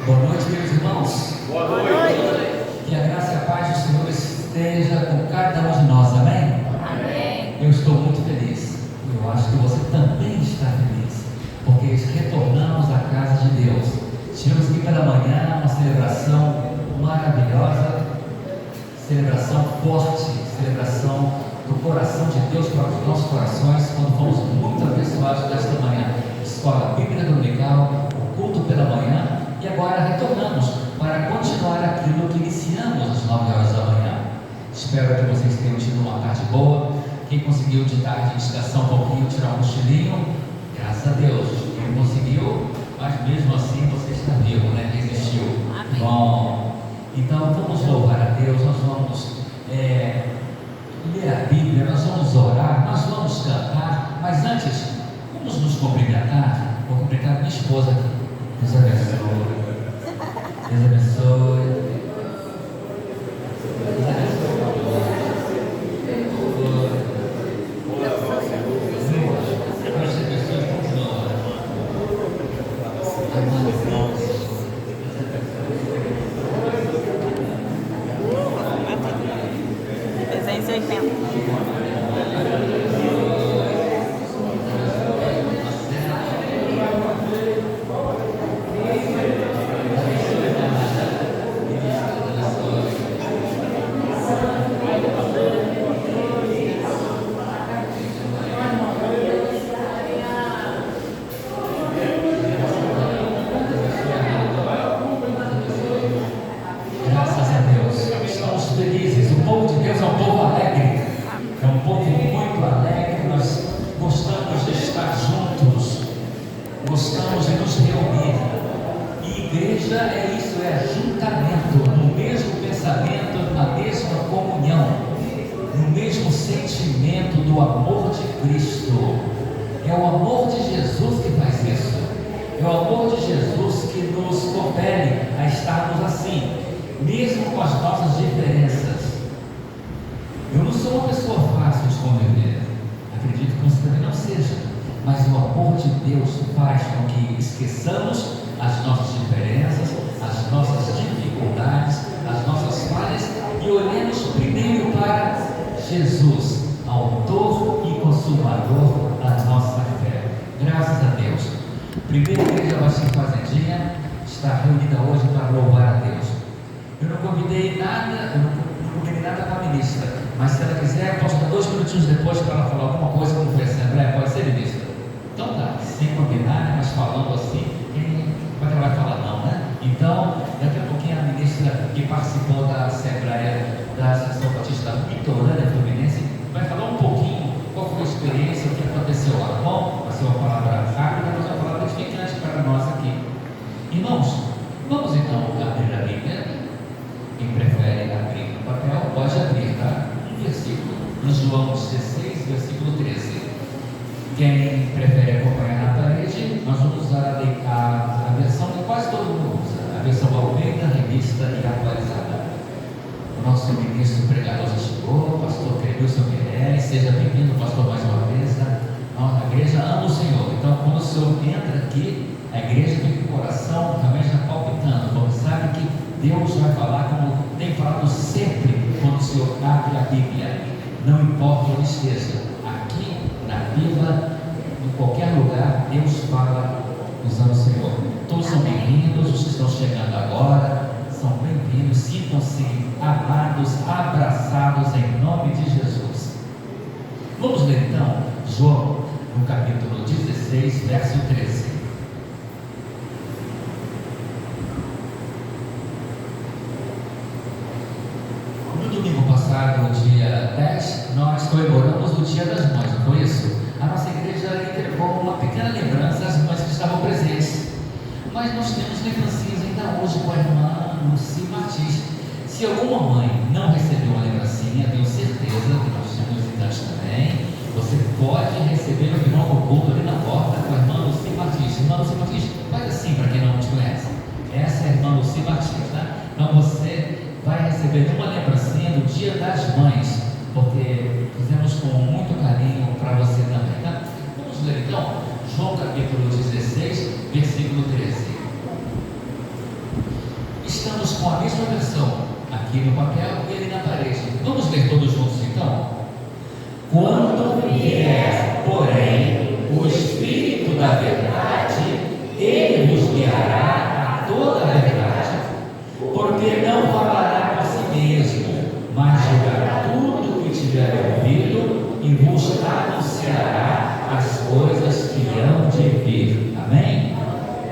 Boa noite, meus irmãos. Boa noite. Que a graça e a paz do Senhor esteja com cada um de nós, amém? Amém. Eu estou muito feliz. Eu acho que você também está feliz, porque retornamos à casa de Deus. Tivemos aqui pela manhã uma celebração maravilhosa, celebração forte, celebração do coração de Deus para os nossos corações, quando fomos muito abençoados desta manhã. Escola Bíblica Dominical, o culto pela manhã, e agora retornamos para continuar aquilo que iniciamos às 9 horas da manhã. Espero que vocês tenham tido uma tarde boa. Quem conseguiu de tarde descansar um pouquinho, tirar um cochilinho, graças a Deus. Quem conseguiu, mas mesmo assim você está vivo, né? Resistiu. Amém. Bom, então vamos louvar a Deus. Nós vamos ler a Bíblia, nós vamos orar, nós vamos cantar, mas antes, vamos nos cumprimentar. Vou cumprimentar minha esposa aqui. Deus abençoe. Deus abençoe. João capítulo 16, versículo 13. estamos com a mesma versão aqui no papel e ali na parede. Vamos ler todos juntos então? Quando vier, porém, o Espírito da verdade, ele vos guiará a toda a verdade, porque não falará por si mesmo, mas dirá tudo o que tiver ouvido e vos anunciará as coisas que hão de vir. Amém?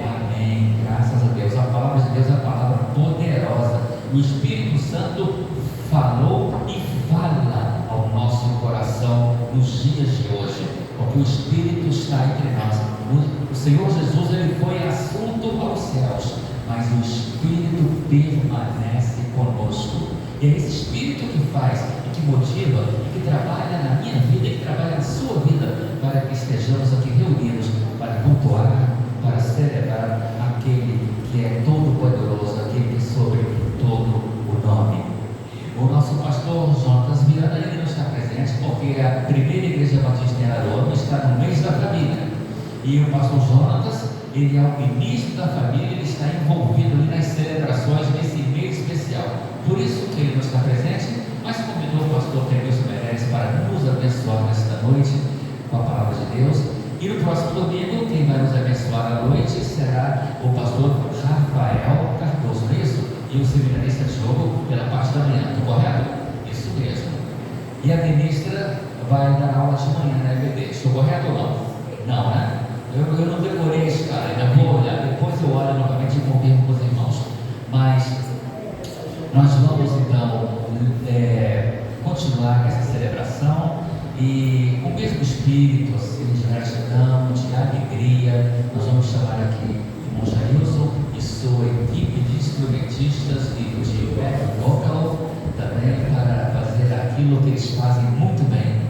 Amém. Graças a Deus. A palavra de Deus é uma palavra poderosa. O Espírito Santo falou e fala ao nosso coração nos dias de hoje, porque o Espírito está entre nós. O Senhor Jesus, ele foi assunto aos céus, mas o Espírito permanece conosco. E é esse Espírito que faz, e que motiva, e que trabalha na minha vida, e que trabalha na sua vida, para que estejamos aqui reunidos para cultuar, para celebrar aquele que é todo poderoso, aquele que é sobre todo o nome. O nosso pastor Jonatas Miranda, ele não está presente porque a primeira igreja batista em Araruama está no mês da família, e o pastor Jonatas, ele ao início da família, ele está envolvido ali nas celebrações desse mês especial, por isso que ele não está presente, mas convidou o pastor Kenilson Meirelles para nos abençoar nesta noite com a palavra de Deus. E no próximo domingo, quem vai nos abençoar à noite será o pastor Rafael Cardoso, não é isso? E o seminarista Diogo pela parte da manhã, estou correto? Isso mesmo. E a ministra vai dar aula de manhã na EBD, estou correto ou não? Não, né? Eu não decorei isso, cara, ainda vou olhar, depois eu olho novamente e confirmo com os irmãos. Mas nós vamos então continuar essa celebração e com o mesmo espírito assim, de gratidão, de alegria. Nós vamos chamar aqui o irmão Jailson e sua equipe de instrumentistas e de back vocal também para fazer aquilo que eles fazem muito bem,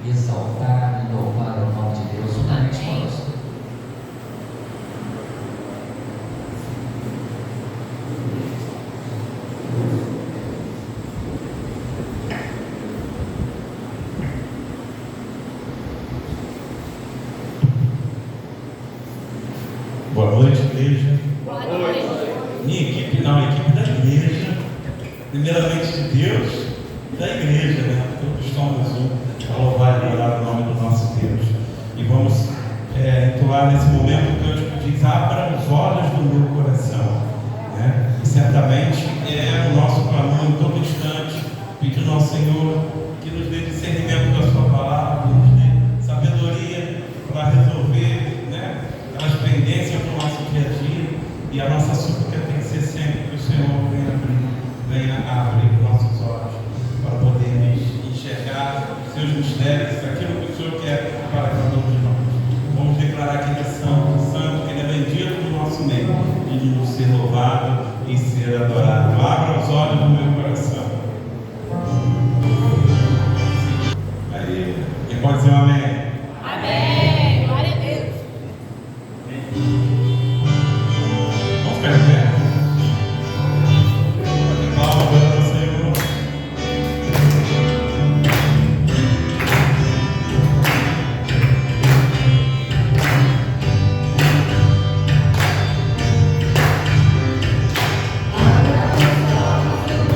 exaltar e louvar o nome de Deus juntamente conosco. Boa noite, igreja. Boa noite. Minha equipe não, a equipe da igreja, primeiramente de Deus e da igreja, né? Todos somos um, para louvar e adorar o nome do nosso Deus. E vamos entoar nesse momento o cântico que diz: abra os olhos do meu coração, né? E certamente é o nosso clamor em todo instante, pedindo ao Senhor que nos dê discernimento da sua palavra, que nos dê sabedoria para resolver, né, as pendências do nosso dia a dia. E a nossa súplica tem que ser sempre que o Senhor venha abrir nossos olhos para podermos enxergar seus mistérios, aquilo que o Senhor quer para cada um de nós. Vamos declarar que Ele é santo, santo, que Ele é bendito no nosso meio, digno de ser louvado e ser adorado. Abra os olhos do meu coração. Aí, quem pode dizer um amém? Amém. Glória a Deus. Vamos ficar de pé. Bater palma para o Senhor. Abra os olhos do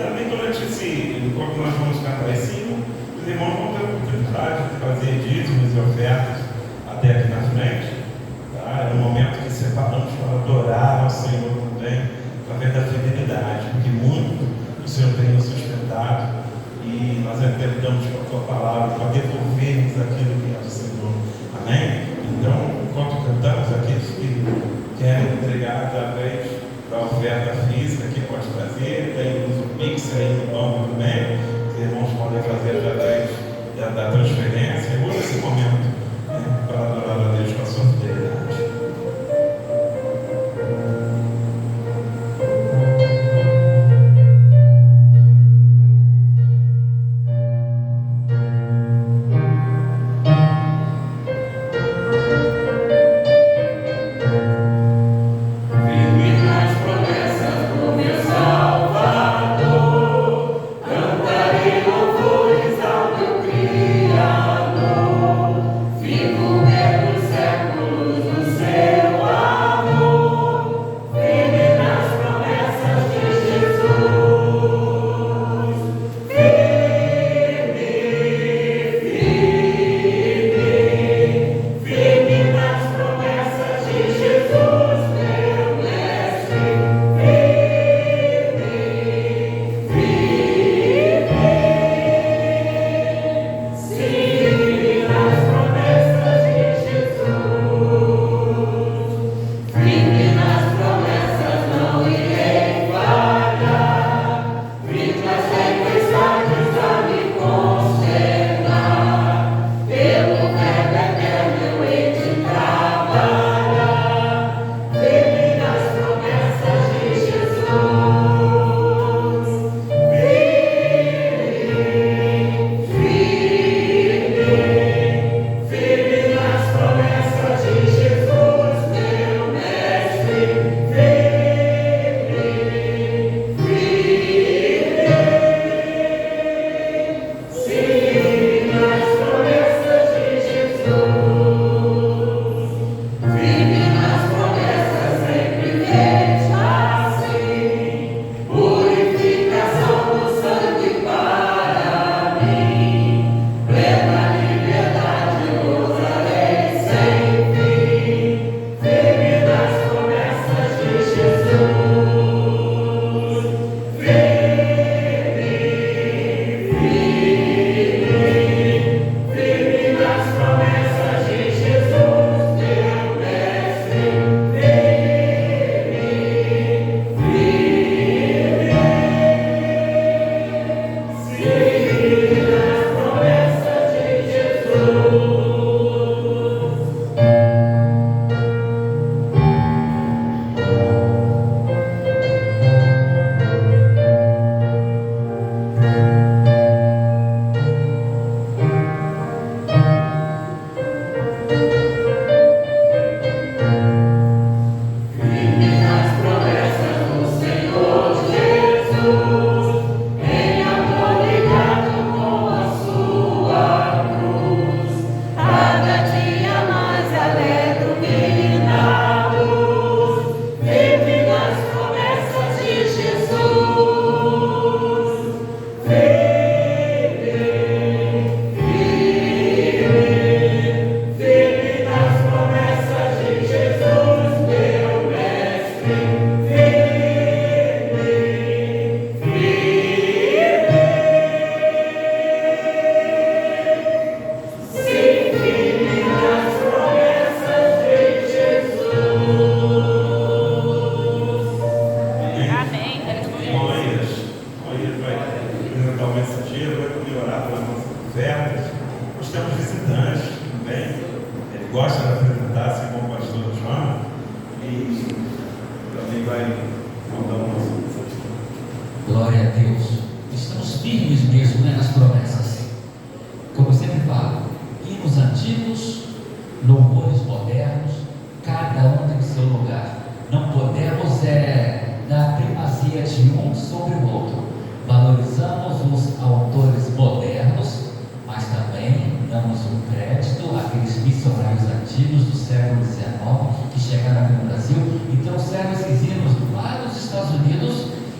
também durante enquanto nós vamos cantar esse hino, os irmãos vão ter a oportunidade de fazer dízimos e ofertas até aqui na frente. Tá? É um momento que separamos para adorar ao Senhor também, através da fidelidade, porque muito o Senhor tem nos sustentado e nós entendemos com a tua palavra para devolvermos aquilo que é do Senhor. Amém? Então, enquanto cantamos, aqueles que querem entregar através da oferta física, que pode trazer, tem o Pix aí no banco também, os irmãos podem fazer através da transferência. Eu uso esse momento para adorar a Deus com a sua fidelidade.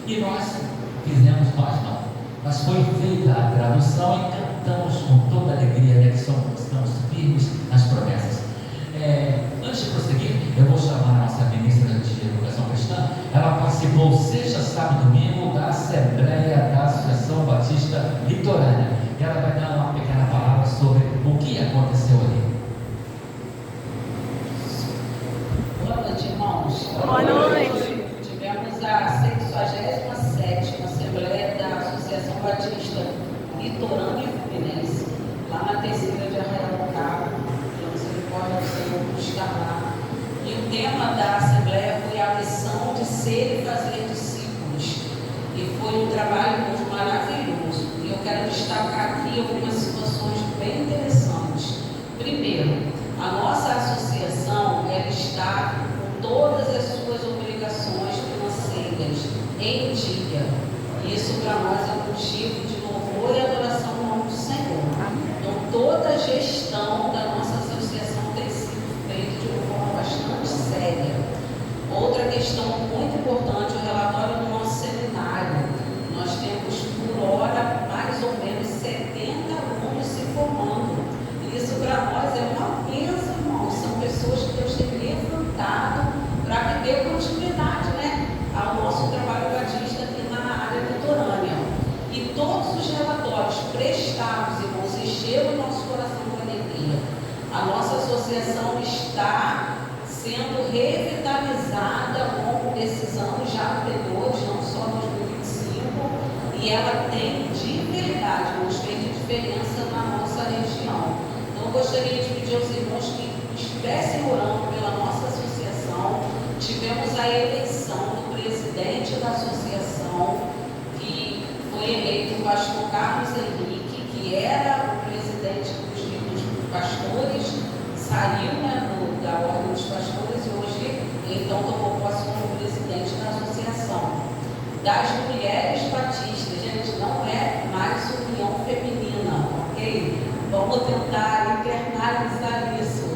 E nós fizemos, nós Mas foi feita a tradução e cantamos com toda alegria, né, que estamos firmes nas promessas. Antes de prosseguir, eu vou chamar a nossa ministra de Educação Cristã. Ela participou sexta, sábado e domingo da Assembleia da Associação Batista Litorânea. E ela vai dar uma pequena palavra sobre o que aconteceu ali. Boa noite, irmãos. Boa noite. Tivemos a 67ª Assembleia da Associação Batista Litorânea e Fluminense, lá na Terceira de Arraial do Cabo. Misericórdia do Senhor por estar lá. E o tema da Assembleia foi a missão de ser e fazer discípulos. E foi um trabalho muito maravilhoso. E eu quero destacar aqui algumas situações bem interessantes. Primeiro, a nossa associação, ela está com todas as suas obrigações financeiras em dia. Isso para nós é motivo de louvor e adoração ao nome do Senhor. Então, toda a gestão da nossa associação tem sido feita de uma forma bastante séria. Outra questão muito importante, o relatório do nosso seminário. Nós temos por hora mais ou menos 70 alunos se formando. Isso para nós é uma bênção, irmãos. São pessoas que Deus tem levantado para que dê continuidade, né, ao nosso trabalho batista aqui na área litorânea. E todos os relatórios prestados, irmãos, encheram o nosso coração com alegria. A nossa associação está sendo revitalizada ao longo desses anos já anteriores, não só 2025, e ela tem de verdade, irmãos, feito diferença na nossa região. Então, eu gostaria de pedir aos irmãos que estivessem orando pela nossa associação. Tivemos a eleição do presidente da associação, que foi eleito o pastor Carlos Henrique, que era o presidente dos pastores, saiu, né, da ordem dos pastores e hoje então tomou posse como presidente da associação. Das mulheres batistas, gente, não é mais união feminina, ok? Vamos tentar internalizar isso.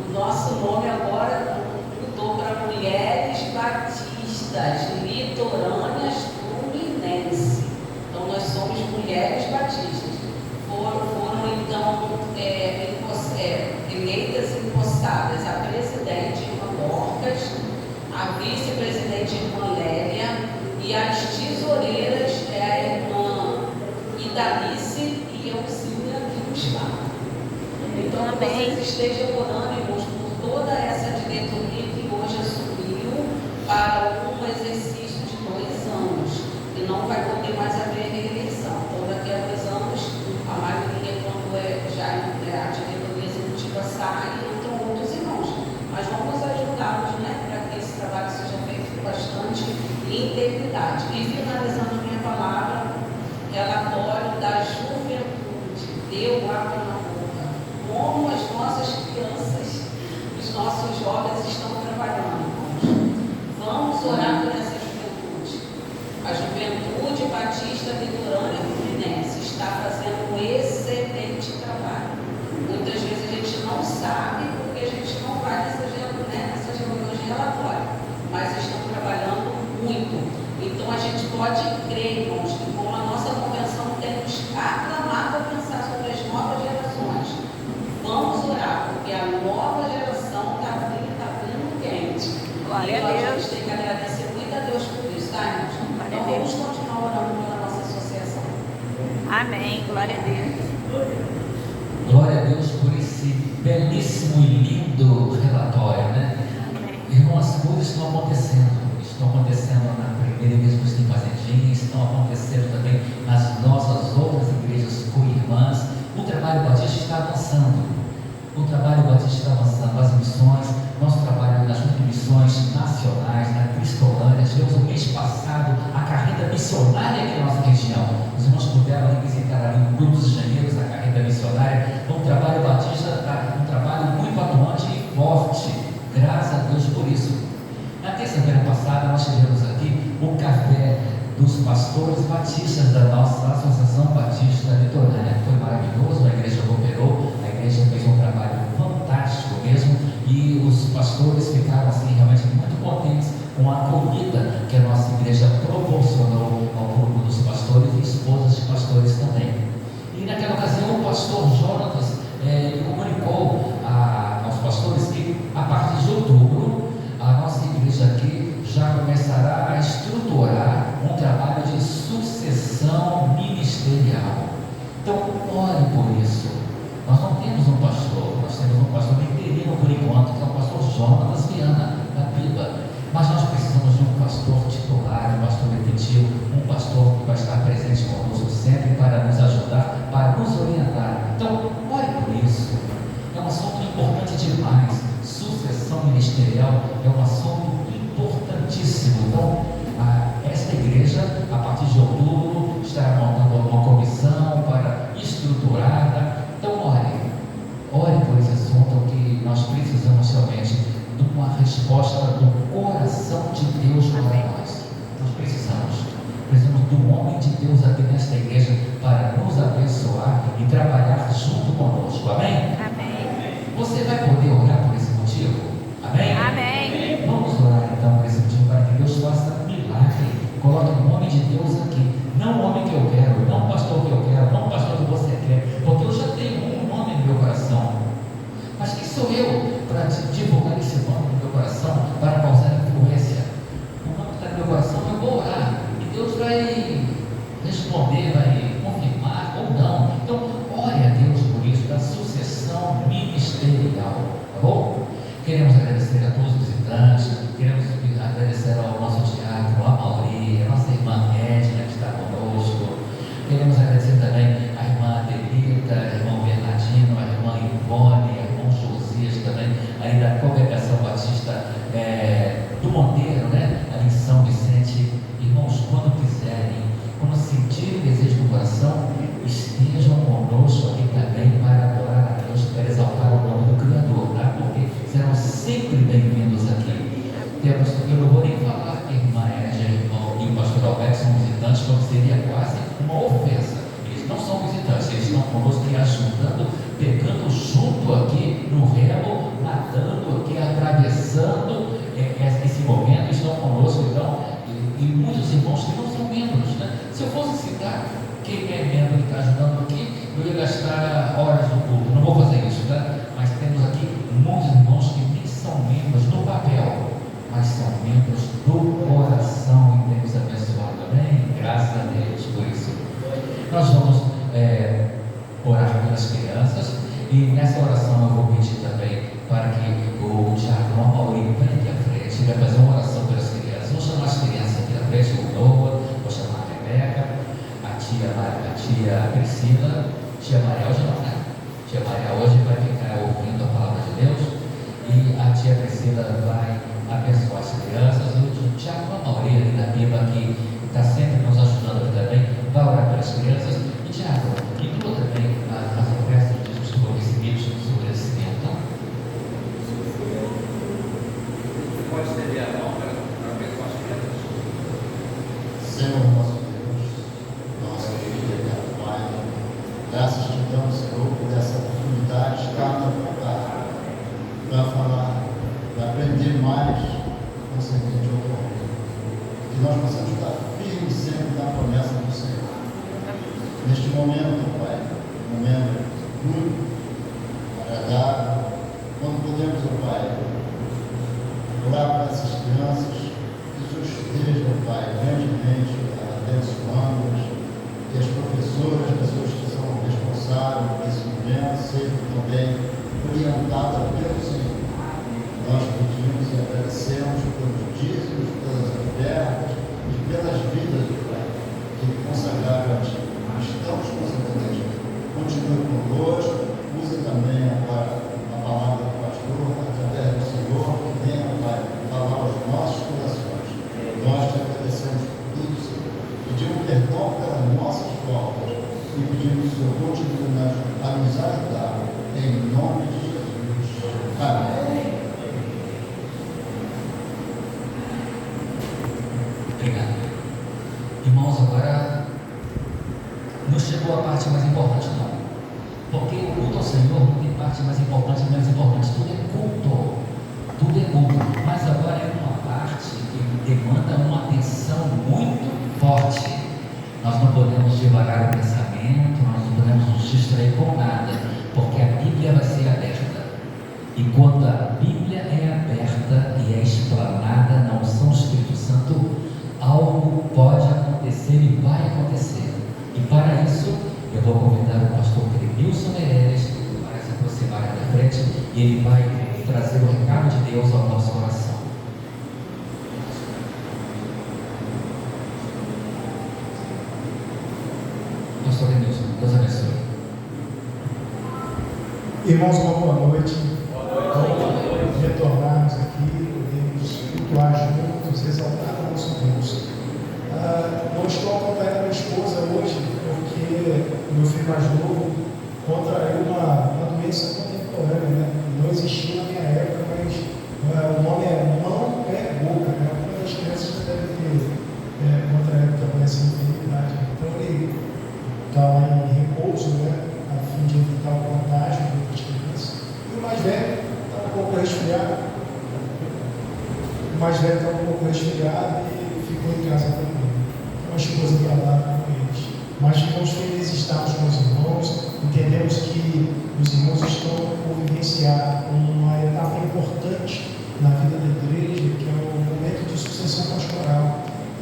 O nosso nome agora mudou para Mulheres Batistas Litorâneas Fluminense. Então, nós somos mulheres batistas. Foram então, eleitas e empossadas a presidente, irmã Dorcas, a vice-presidente, irmã Lélia, e as tesoureiras, a irmã Idalice e Elcília Gustavo. Então, que vocês estejam orando, irmãos, por toda essa diretoria que hoje assumiu para um exercício de 2 anos, e não vai poder mais haver reeleição. Então, daqui a 2 anos, a maioria, quando a diretoria executiva sai, entram outros irmãos. Mas vamos ajudá-los, né, para que esse trabalho seja feito com bastante integridade. E finalizando minha palavra, relatório da juventude, deu água na boca. Como as nossas crianças, os nossos jovens estão trabalhando, irmãos. Vamos orar por essa juventude. A juventude batista litorânea fluminense está fazendo um excelente trabalho. Muitas vezes a gente não sabe porque a gente não vai nessas reuniões de relatório, mas estão trabalhando muito. Então a gente pode crer, irmãos, que como a nossa convenção tem nos aclamado a pensar sobre as novas gerações, vamos orar, porque a nova geração está vindo quente. Glória e a Deus. A gente tem que agradecer muito a Deus por isso, tá, irmãos? Então vamos continuar orando pela nossa associação. Amém. Glória a Deus. Glória a Deus por esse belíssimo e lindo relatório, né? Amém. Irmãos, as coisas estão acontecendo na primeira igreja dos Fazendinha, estão acontecendo também nas nossas outras igrejas co-irmãs. O trabalho batista está avançando. As missões, nosso trabalho nas missões nacionais, na Cristolândia. Tivemos no mês passado a carreta missionária aqui na nossa região. Os irmãos puderam visitar ali no Grupo dos Engenheiros, a carreta missionária. Um trabalho batista, um trabalho muito atuante e forte. Graças a Deus por isso. Na terça-feira passada nós tivemos aqui o café dos pastores batistas da nossa Associação Batista Litorânea. Foi maravilhoso, a igreja cooperou, a igreja fez um trabalho fantástico mesmo, e os pastores ficaram assim realmente muito contentes com a comida que a nossa igreja proporcionou ao grupo dos pastores e esposas de pastor Jonatas comunicou aos pastores que a partir de outubro a nossa igreja aqui já começará a estruturar um trabalho de sucessão ministerial. Então, ore por isso. Nós não temos um pastor, nós temos um pastor interino por enquanto, que é o pastor Jonatas Viana, da Biba. Mas nós precisamos de um pastor titular, um pastor efetivo, um pastor que vai estar presente conosco sempre para nos ajudar, para nos orientar. Então, ore por isso. É um assunto importante demais. Sucessão ministerial é um assunto importantíssimo. Então, esta igreja, a partir de outubro, estará montando uma comissão para estruturada. Então, ore por esse assunto, que nós precisamos realmente de uma resposta do coração de Deus para nós. Nós precisamos do homem de Deus aqui nesta igreja para nos abençoar e trabalhar junto conosco. Amém? Amém. Você vai poder orar por esse motivo? Amém? Amém. Vamos orar então por esse motivo, para que Deus faça milagre. Coloque o homem de Deus aqui. Não o homem que eu quero, não o pastor que eu quero, não o pastor que você quer, porque eu já tenho um nome no meu coração. Mas quem sou eu para divulgar esse nome no meu coração, para causar influência? O nome que está no meu coração, eu vou orar e Deus vai responder, vai confirmar ou não. Então, ore a Deus por isso, da sucessão ministerial, tá bom? Queremos agradecer a todos os visitantes, queremos agradecer ao nosso diácono, a Mauri, a nossa irmã Edna, que está conosco. Queremos agradecer também a irmã Adelita, a irmã Bernardino, a irmã Ivone, a irmã Josias também, aí da Congregação Batista do Monteiro, né? Ali em São Vicente. Irmãos, quando quiserem, quando sentirem o desejo do coração, estejam conosco aqui também para adorar a Deus, para exaltar o nome do Criador, tá? Porque serão sempre bem-vindos aqui. Eu não vou nem falar que a irmã Edna e o pastor Alberto são visitantes, porque seria quase uma ofensa. Eles não são visitantes, eles estão conosco e ajudando, pegando junto aqui no remo, nadando aqui, atravessando esse momento, estão conosco então, e muitos irmãos que não são membros, né? Se eu fosse citar quem é membro que está ajudando aqui, eu ia gastar horas do culto, não vou fazer isso, tá? Mas temos aqui muitos irmãos que nem são membros no papel, mas são membros do coração e temos abençoado, amém? Graças a Deus por isso. Nós vamos orar pelas crianças e nessa oração eu vou pedir também para que o diácono Amaury venha aqui à frente, vai fazer uma oração pelas crianças. Vou chamar as crianças aqui à frente, o Noah, vou chamar a Rebeca, a tia Priscila, tia Maria hoje não, né? Tia Maria hoje vai ficar ouvindo a palavra de Deus e a tia Priscila vai abençoar as crianças. E o diácono Amaury ali da Biba, que está sempre nos ajudando aqui também, vai orar pelas crianças. E diácono, inclua também as ofertas de Jesus que foram recebidos no oferecimento. Você pode estender a mão para abençoar as crianças. Senhor nosso Deus, nosso querido eterno Pai, graças te damos, Senhor, por essa oportunidade de estar no lugar para falar, para aprender mais concernente ao Pai. Que nós possamos estar firmes sempre na promessa do Senhor. Neste momento, Pai, um momento muito agradável, quando podemos, Pai, orar para essas crianças, que o Senhor esteja, Pai, grandemente abençoando-os, que as professoras, as pessoas que são responsáveis por esse momento, sejam também orientadas pelo Senhor. Nós pedimos e agradecemos pelos dízimos, pelas ofertas e pelas vidas, Pai, que consagraram a Ti. Estamos consagrando a Ti. Continue conosco, use também agora a palavra do pastor, através do Senhor, que venha, Pai, falar aos nossos corações. Nós te agradecemos por tudo, Senhor. Pedimos perdão pelas nossas faltas e pedimos que o Senhor continue a nos ajudar, em nome de Jesus. Amém. Obrigado. Irmãos, agora não chegou a parte mais importante não. Porque o culto ao Senhor não tem parte mais importante e menos importante. Tudo é culto. Tudo é culto. Mas agora é uma parte que demanda uma atenção muito forte. Nós não podemos devagar o pensamento, nós não podemos nos distrair com nada. E quando a Bíblia é aberta e é explanada na unção do Espírito Santo, algo pode acontecer e vai acontecer. E para isso, eu vou convidar o pastor Clemilson Meirelles para se aproximar da frente e ele vai trazer o recado de Deus ao nosso coração. Pastor Clemilson, Deus abençoe. Irmãos, uma boa noite. Retornarmos aqui, podemos cultuar juntos, exaltar o nosso Deus. Não estou acompanhando a minha esposa hoje, porque meu filho mais novo contraiu uma doença contemporânea, né? Não existia na minha época, mas o nome é mão, pé, boca, né? Uma das crianças já deve ter contraído também essa enfermidade. Então ele está lá em repouso, né? A fim de evitar o contágio de outras crianças. E o mais velho está um pouco resfriado. E ficou em casa também. Então a esposa trabalha com eles. Mas ficamos felizes de estarmos com os irmãos. Entendemos que os irmãos estão por vivenciar uma etapa importante na vida da igreja, que é o momento de sucessão pastoral.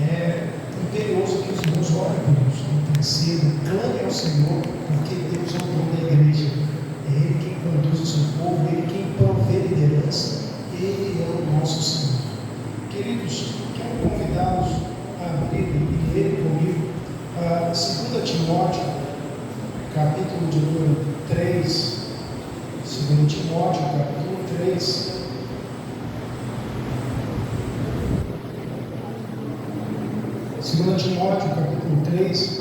É imperioso que os irmãos orem por isso, intercedam, clamem ao Senhor, porque Deus é o dono da igreja. É Ele quem conduz o seu povo, Ele quem provê liderança, Ele é o nosso Senhor. Queridos, quero convidá-los a abrir e ler comigo 2 Timóteo, capítulo de número 3. 2 Timóteo, capítulo 3. Segundo Timóteo, capítulo 3,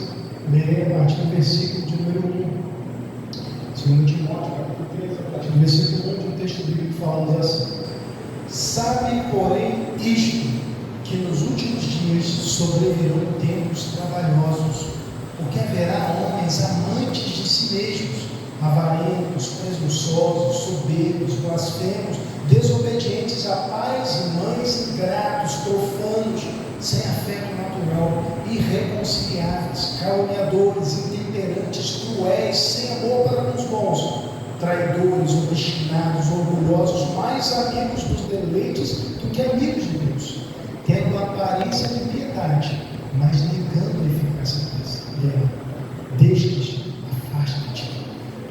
lerei a partir do versículo de número 1. 2 Timóteo, capítulo 3, a partir do versículo 1, de um texto bíblico falamos assim: sabe, porém, isto, que nos últimos dias sobrevirão tempos trabalhosos, porque haverá homens amantes de si mesmos, avarentos, presunçosos, soberbos, blasfemos, desobedientes a pais e mães, ingratos, profanos, sem afeto natural, irreconciliáveis, caluniadores, intemperantes, cruéis, sem amor para com os bons, traidores, obstinados, orgulhosos, mais amigos dos deleites do que amigos de Deus, tendo aparência de piedade, mas negando a eficácia dela. Destes, afasta-te,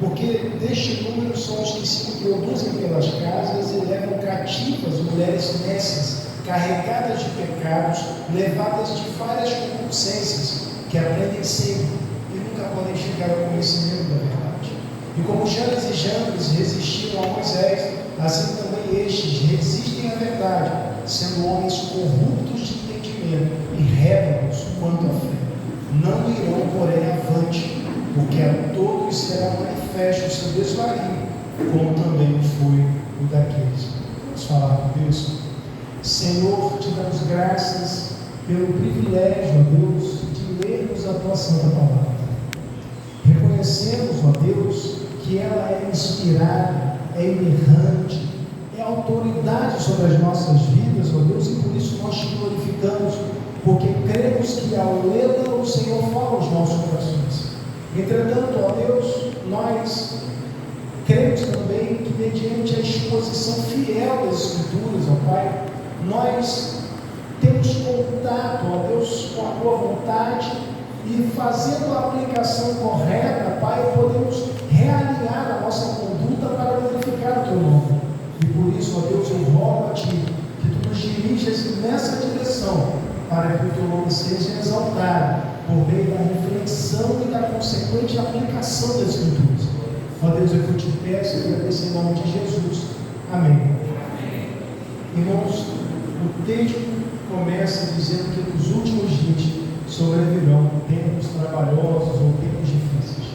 porque deste número são os que se introduzem pelas casas e levam cativas mulheres nécias, carregadas de pecados, levadas de várias concupiscências, que aprendem sempre e nunca podem chegar ao conhecimento da verdade. E como Janes e Jambres resistiram a Moisés, assim também estes resistem à verdade, sendo homens corruptos de entendimento e réprobos quanto à fé. Não irão, porém, avante, porque a todos será manifesto o seu desvario, como também foi o daqueles. Vamos falar com Deus. Senhor, te damos graças pelo privilégio, ó Deus, de lermos a tua santa palavra. Reconhecemos, ó Deus, que ela é inspirada, é inerrante, é autoridade sobre as nossas vidas, ó Deus, e por isso nós te glorificamos, porque cremos que ao lê-la o Senhor fala aos nossos corações. Entretanto, ó Deus, nós cremos também que mediante a exposição fiel das Escrituras, ó Pai, nós temos contato, ó Deus, com a tua vontade e fazendo a aplicação correta, Pai, podemos realinhar a nossa conduta para glorificar o teu nome. E por isso, ó Deus, eu rogo a ti que tu nos dirijas nessa direção, para que o teu nome seja exaltado por meio da reflexão e da consequente aplicação das Escrituras. Ó Deus, eu te peço e agradeço em nome de Jesus. Amém. Irmãos, o texto começa dizendo que nos últimos dias sobrevirão tempos trabalhosos ou tempos difíceis.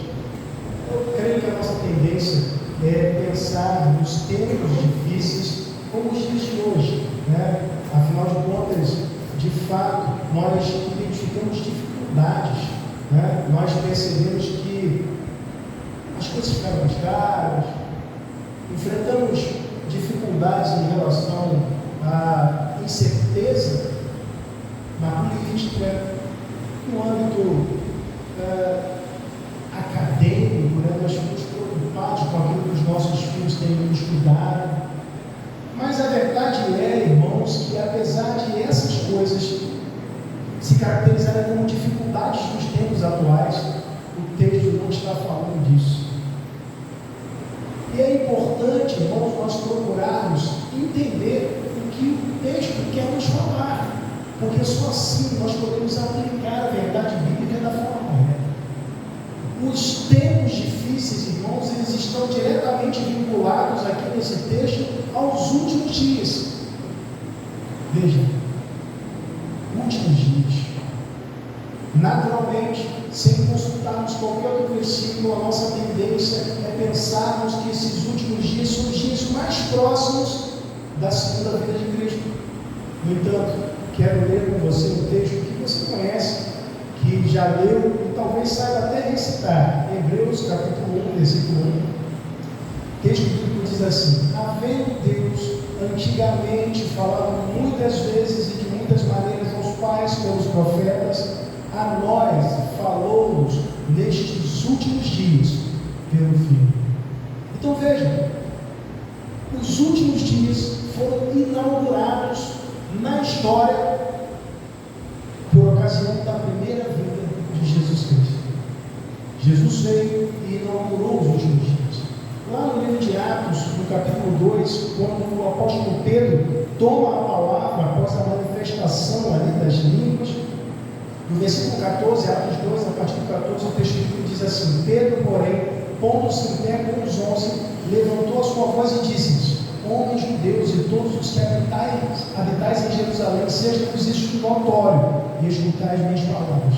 Eu creio que a nossa tendência é pensar nos tempos difíceis como os dias de hoje, né? Afinal de contas, de fato, nós identificamos dificuldades, né? Nós percebemos que as coisas ficaram mais caras, enfrentamos dificuldades em relação à incerteza na política, no âmbito acadêmico, né? Nós ficamos preocupados com aquilo que os nossos filhos têm que estudar, Mas a verdade é, irmãos, que apesar de essas coisas se caracterizarem como dificuldades dos tempos atuais, o texto não está falando disso. E é importante, irmãos, nós procurarmos entender o que o texto quer nos falar, porque só assim nós podemos aplicar a verdade bíblica da forma correta. Os tempos difíceis, irmãos, eles estão diretamente vinculados aqui nesse texto aos últimos dias. Veja, últimos dias. Naturalmente, sem consultarmos qualquer outro versículo, a nossa tendência é pensarmos que esses últimos dias são os dias mais próximos da segunda vinda de Cristo. No entanto, quero ler com você um texto que você conhece, que já leu e talvez saiba até recitar. Hebreus capítulo 1, versículo 1. O texto bíblico diz assim: havendo Deus antigamente falado muitas vezes e de muitas maneiras aos pais pelos profetas, a nós falou-nos nestes últimos dias pelo Filho. Então veja, os últimos dias foram inaugurados na história por ocasião da primeira vinda de Jesus Cristo. Jesus veio e inaugurou os últimos dias. Lá no livro de Atos, no capítulo 2, quando o apóstolo Pedro toma a palavra após a manifestação ali das línguas, no versículo 14, Atos 2, a partir do 14, o texto bíblico diz assim: Pedro, porém, pondo-se em pé com os 11, levantou a sua voz e disse-lhes: homens judeus e todos os que habitais em Jerusalém, seja-vos isto notório, e escutai as minhas palavras.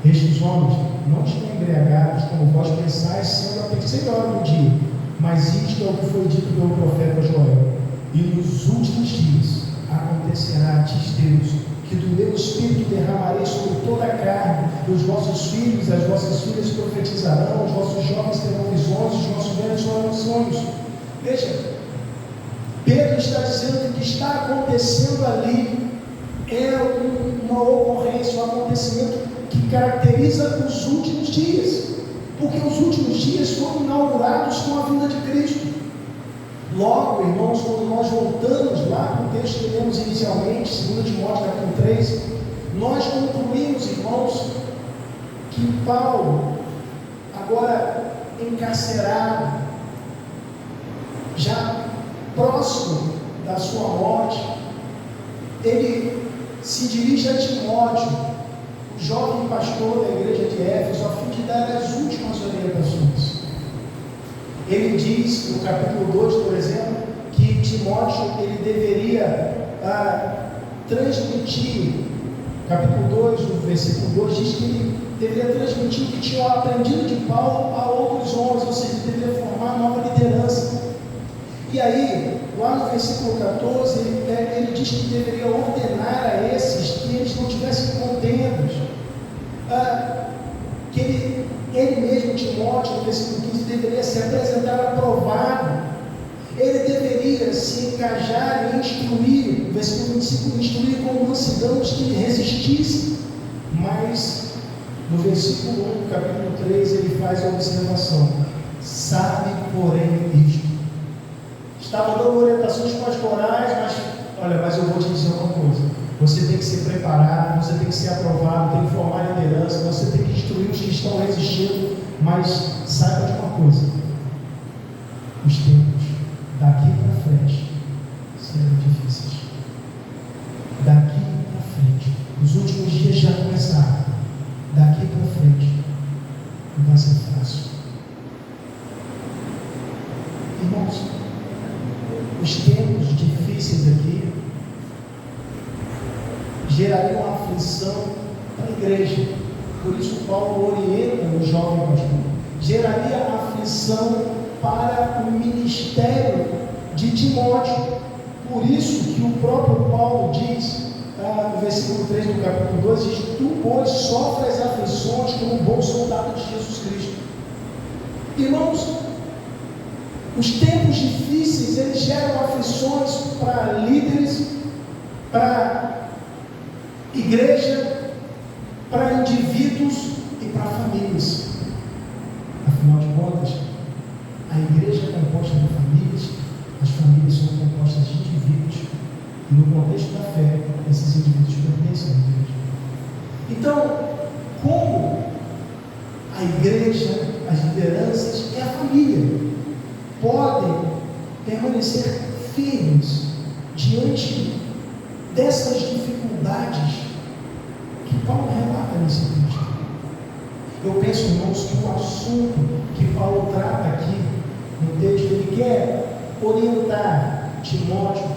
Estes homens não estão embriagados, como vós pensais, sendo a terceira hora do dia, mas isto é o que foi dito pelo profeta Joel. E nos últimos dias acontecerá, diz Deus, que do meu Espírito derramarei sobre toda a carne, e os vossos filhos e as vossas filhas profetizarão, os vossos jovens terão visões, os vossos velhos sonharão sonhos. Veja, Pedro está dizendo que o que está acontecendo ali é uma ocorrência, um acontecimento que caracteriza os últimos dias, porque os últimos dias foram inaugurados com a vinda de Cristo. Logo, irmãos, quando nós voltamos lá para o texto que lemos inicialmente, 2 Timóteo capítulo 3, nós concluímos, irmãos, que Paulo, agora encarcerado, já próximo da sua morte, ele se dirige a Timóteo, o jovem pastor da igreja de Éfeso, a fim de dar as últimas orientações. Ele diz, no capítulo 2, por exemplo, que Timóteo ele deveria transmitir, capítulo 2, no versículo 2, diz que ele deveria transmitir o que tinha aprendido de Paulo a outros homens, ou seja, ele deveria formar nova liderança. E aí, lá no versículo 14, ele diz que deveria ordenar a esses que eles não tivessem contentos, que ele mesmo, Timóteo, no versículo 15, deveria se apresentar aprovado, ele deveria se engajar e instruir, no versículo 25, instruir com mansidão os que lhe resistissem. Mas, no versículo 1 do capítulo 3, ele faz a observação: sabe, porém, isto. Estava dando orientações pastorais, mas eu vou te dizer uma coisa: você tem que ser preparado, você tem que ser aprovado, tem que formar liderança, você tem que instruir os que estão resistindo, mas saiba de uma coisa: os tempos daqui para frente serão difíceis. Daqui para frente, os últimos dias já começaram. Daqui para frente não vai ser fácil. Irmãos, os tempos difíceis aqui gerariam aflição para a igreja. Por isso Paulo orienta o jovem pastor. Geraria aflição para o ministério de Timóteo. Por isso que o próprio Paulo diz, no versículo 3 do capítulo 2, diz: tu, pois, sofres aflições como um bom soldado de Jesus Cristo. Irmãos, os tempos difíceis, eles geram aflições para líderes, para igreja, para indivíduos e para famílias. Afinal de contas, a igreja é composta de famílias, as famílias são compostas de indivíduos. E no contexto da fé, esses indivíduos pertencem à igreja. Então, como a igreja, as lideranças e a família podem permanecer firmes diante dessas dificuldades que Paulo relata nesse texto? Eu penso, irmãos, que o assunto que Paulo trata aqui no texto, ele quer orientar Timóteo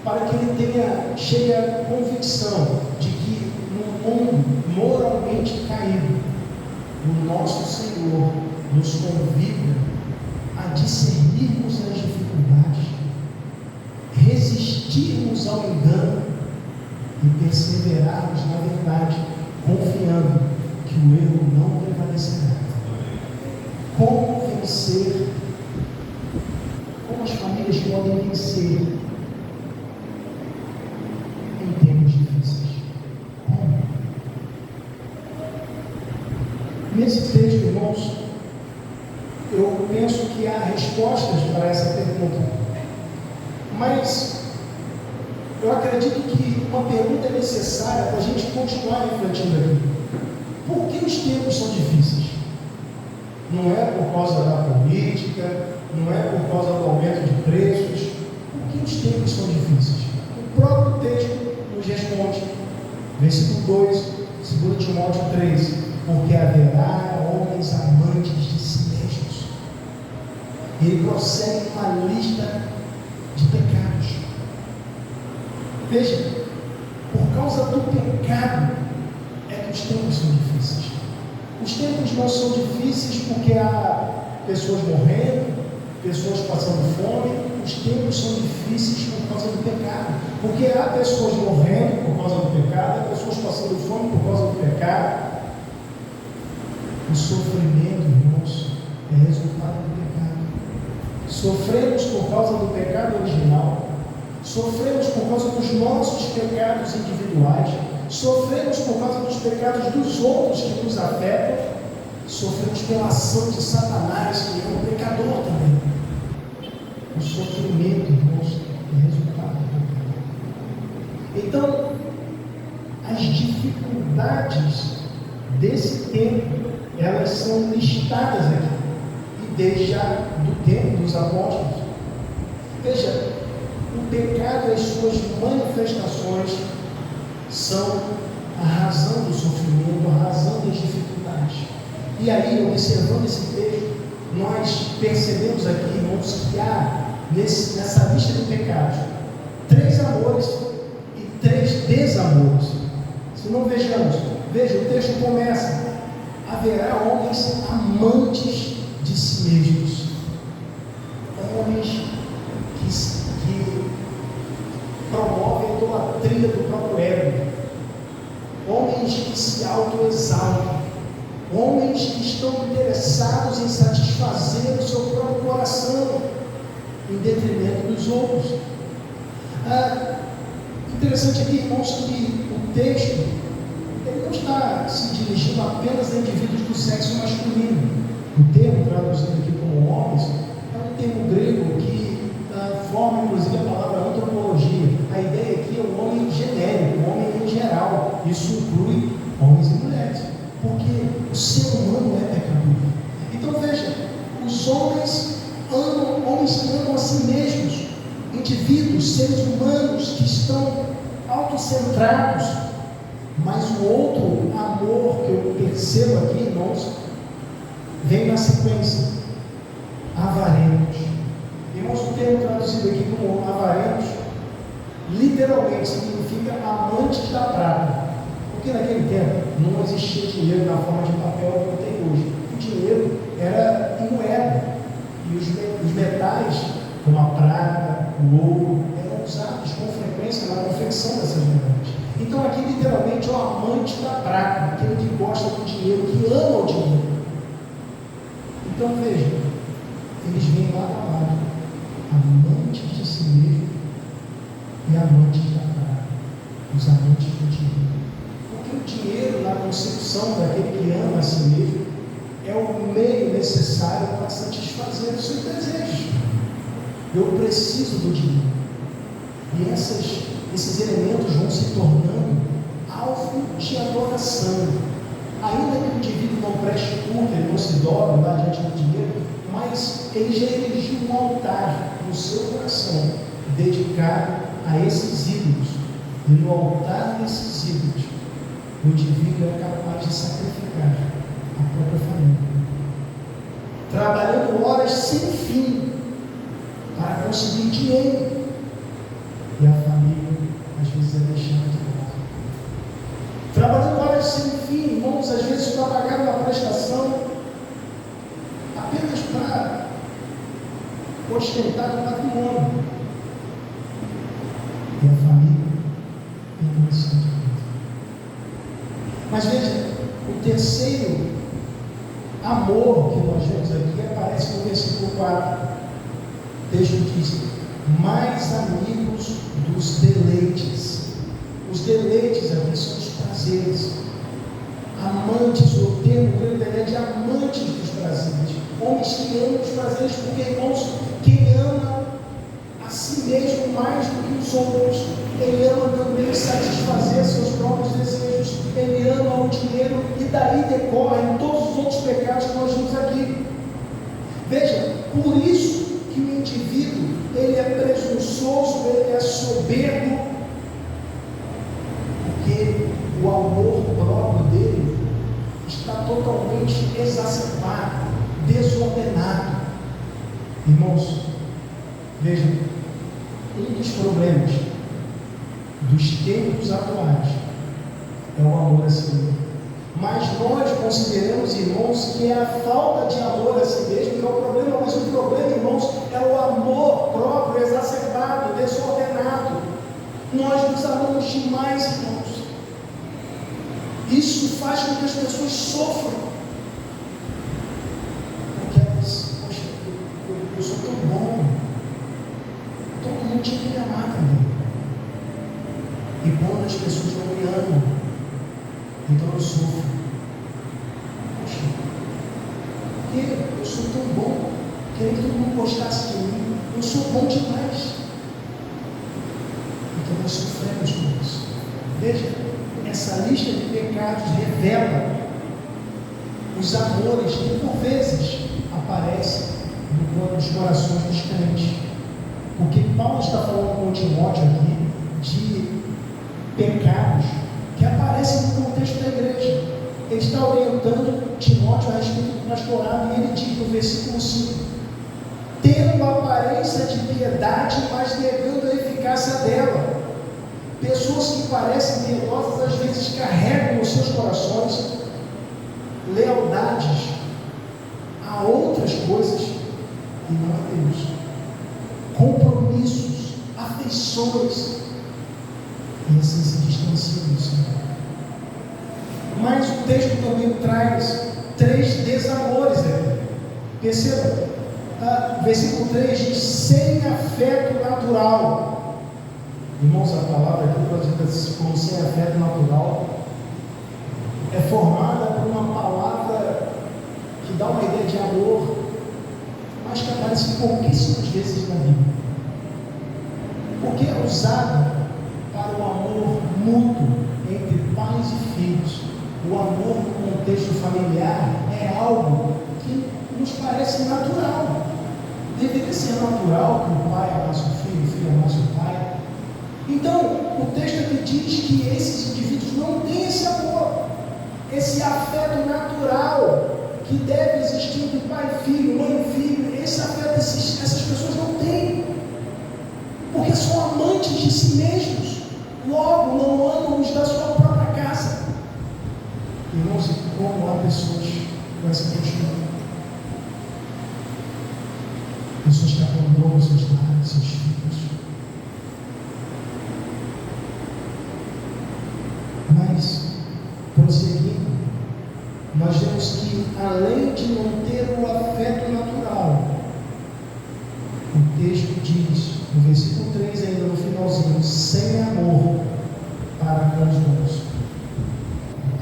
para que ele chegue à convicção de que num mundo moralmente caído, o nosso Senhor nos convida a discernirmos as dificuldades, resistirmos ao engano e perseverarmos na verdade, confiando que o erro não prevalecerá. Como vencer? Como as famílias podem vencer em tempos difíceis? Como? Nesse texto, irmãos, eu penso que há respostas para essa pergunta. Mas eu acredito que uma pergunta é necessária para a gente continuar refletindo aqui. Por que os tempos são difíceis? Não é por causa da política, não é por causa do aumento de preços. Por que os tempos são difíceis? O próprio texto nos responde. Versículo 2, 2 Timóteo 3. Porque haverá homens amantes de si mesmos. Ele prossegue uma lista de pecados. Veja, por causa do pecado é que os tempos são difíceis. Os tempos não são difíceis porque há pessoas morrendo, pessoas passando fome. Os tempos são difíceis por causa do pecado, porque há pessoas morrendo por causa do pecado, há pessoas passando fome por causa do pecado. O sofrimento, irmãos, é resultado do pecado. Sofremos por causa do pecado original, sofremos por causa dos nossos pecados individuais, sofremos por causa dos pecados dos outros que nos afetam, sofremos pela ação de Satanás, que é um pecador também. O sofrimento, irmãos, é resultado do pecado. Então, as dificuldades desse tempo, elas são listadas aqui, e desde já do tempo dos apóstolos. Veja, o pecado e as suas manifestações são a razão do sofrimento, a razão das dificuldades. E aí, observando esse texto, nós percebemos aqui, irmãos, que há nessa lista de pecados 3 amores e 3 desamores. Se não vejamos, veja, o texto começa: haverá homens amantes de si mesmos, homens que promovem a idolatria do próprio ego, homens que se autoexaltam, homens que estão interessados em satisfazer o seu próprio coração em detrimento dos outros. Interessante aqui, irmãos, que o texto ele não está se dirigindo apenas a indivíduos do sexo masculino. O termo traduzido aqui como homens é um termo grego que forma inclusive a palavra antropologia. A ideia aqui é o homem genérico, o homem em geral. Isso inclui homens e mulheres, porque o ser humano é pecador. Então veja, os homens que amam a si mesmos, indivíduos, seres humanos que estão autocentrados. Mas o outro amor que eu percebo aqui, irmãos, vem na sequência: avarentos. Irmãos, o termo traduzido aqui como avarentos literalmente significa amantes da prata, porque naquele tempo não existia dinheiro na forma de papel como tem hoje. O dinheiro era em moeda, e os metais, como a prata, o ouro, eram usados com frequência na confecção dessas moedas. Então aqui literalmente é o amante da prata, aquele que gosta do dinheiro, que ama o dinheiro. Então veja, eles vêm lá da lado, amantes de si mesmo e amantes da prata, os amantes do dinheiro. Porque o dinheiro, na concepção daquele que ama a si mesmo, é o meio necessário para satisfazer os seus desejos. Eu preciso do dinheiro. E esses elementos vão se tornando alvo de adoração. Ainda que o indivíduo não preste culto, ele não se dobre lá diante do dinheiro, mas ele já erigiu um altar no seu coração, dedicado a esses ídolos. E no altar desses ídolos, o indivíduo é capaz de sacrificar a própria família, trabalhando horas sem fim para conseguir dinheiro. E a família, às vezes, é deixada de lado. Trabalhando horas sem fim, irmãos, às vezes para pagar uma prestação apenas para ostentar o patrimônio. E a família permaneceu de lado. Mas veja, o terceiro amor que nós vemos aqui aparece no versículo 4. O texto diz: mais amigos dos deleites. Os deleites aqui são os prazeres. Amantes, o termo grego é de amantes dos prazeres. Homens que amam os prazeres, porque, irmãos, quem ama a si mesmo mais do que os outros, ele ama também satisfazer seus próprios desejos, ele ama o dinheiro, e daí decorrem todos os outros pecados que nós vimos aqui. Veja, por isso que o indivíduo, ele é presunçoso, ele é soberbo, porque o amor próprio dele está totalmente exacerbado, desordenado. Irmãos, vejam, um dos problemas dos tempos atuais é o amor a si mesmo. Mas nós consideramos, irmãos, que é a falta de amor a si mesmo que é o problema, mas o problema, irmãos, é o amor próprio, exacerbado, desordenado. Nós nos amamos demais, irmãos. Isso faz com que as pessoas sofram, porque elas, poxa, eu sou tão bom, todo mundo tinha que me amar também. E quando as pessoas não me amam, então eu sofro. Poxa, porque eu sou tão bom, queria que todo mundo gostasse de mim, eu sou bom demais. Então nós sofremos com isso. Veja, essa lista de pecados revela os amores que por vezes aparecem nos corações dos crentes. Porque Paulo está falando com Timóteo aqui de pecados que aparecem no contexto da igreja. Ele está orientando Timóteo a respeito do pastorado, e ele diz no versículo 5: tendo aparência de piedade, mas negando a eficácia dela. Pessoas que parecem piedosas, às vezes carregam nos seus corações lealdades a outras coisas e não a Deus. Compromissos, afeições, e assim se distanciam do Senhor. Mas o texto também traz 3 desamores aqui. Perceba, versículo 3 diz: sem afeto natural. Irmãos, a palavra aqui, traduzida como sem afeto natural, é formada por uma palavra que dá uma ideia de amor, mas que aparece pouquíssimas vezes na Bíblia. Porque é usada para o amor mútuo entre pais e filhos. O amor no contexto familiar é algo que nos parece natural. Deveria ser natural que o pai amasse o filho amasse o pai. Então, o texto aqui diz que esses indivíduos não têm esse amor, esse afeto natural que deve existir entre pai e filho, mãe e filho. Esse afeto essas pessoas não têm, porque são amantes de si mesmos, logo não amam os da sua própria casa. Irmãos, como há pessoas com essa postura? Pessoas que abandonam seus lares, seus filhos. Mas, prosseguindo, nós vemos que, além de não ter o afeto natural, o texto diz, no versículo 3, ainda no finalzinho, sem amor para com os bons.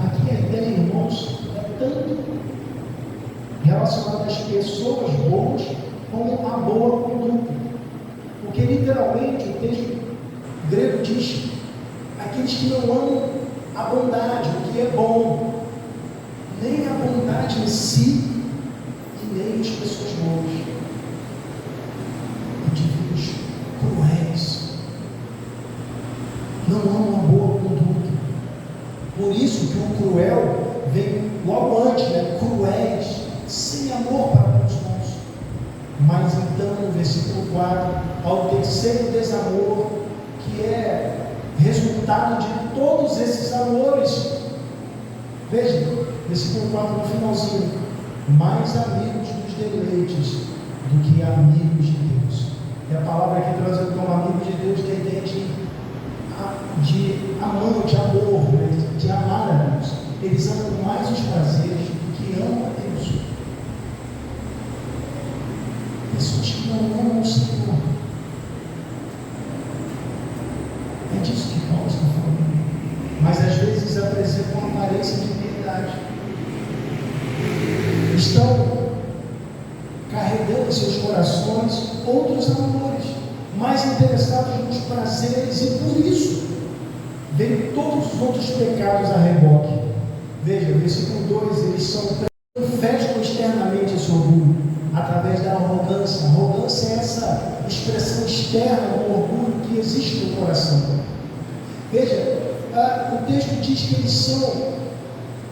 Aqui a ideia, irmãos, é tanto relacionada às pessoas boas como a boa conduta. Porque literalmente o texto grego diz aqueles que não amam a bondade, o que é bom, nem a bondade em si, e nem as pessoas boas. Indivíduos cruéis, não amam a boa conduta. Por isso que o cruel vem logo antes, né? Cruéis, sem amor para com os bons. Mas então, no versículo 4, ao terceiro desamor, que é resultado de todos esses amores. Veja, versículo 4 no finalzinho: mais amigos dos deleites do que amigos de Deus. E a palavra aqui trazida como amigo de Deus tem a ideia de amante, amor, de amar a Deus. Eles amam mais os prazeres do que amam a Deus. Pessoas que não amam o Senhor. É disso que Paulo está falando. Mas às vezes apresentam uma aparência de piedade. Estão carregando em seus corações outros amores, mais interessados nos prazeres, e por isso vêm todos os outros pecados a reboque. Veja, versículo 2: eles manifestam externamente esse orgulho através da arrogância. A arrogância é essa expressão externa do orgulho que existe no coração. Veja, o texto diz que eles são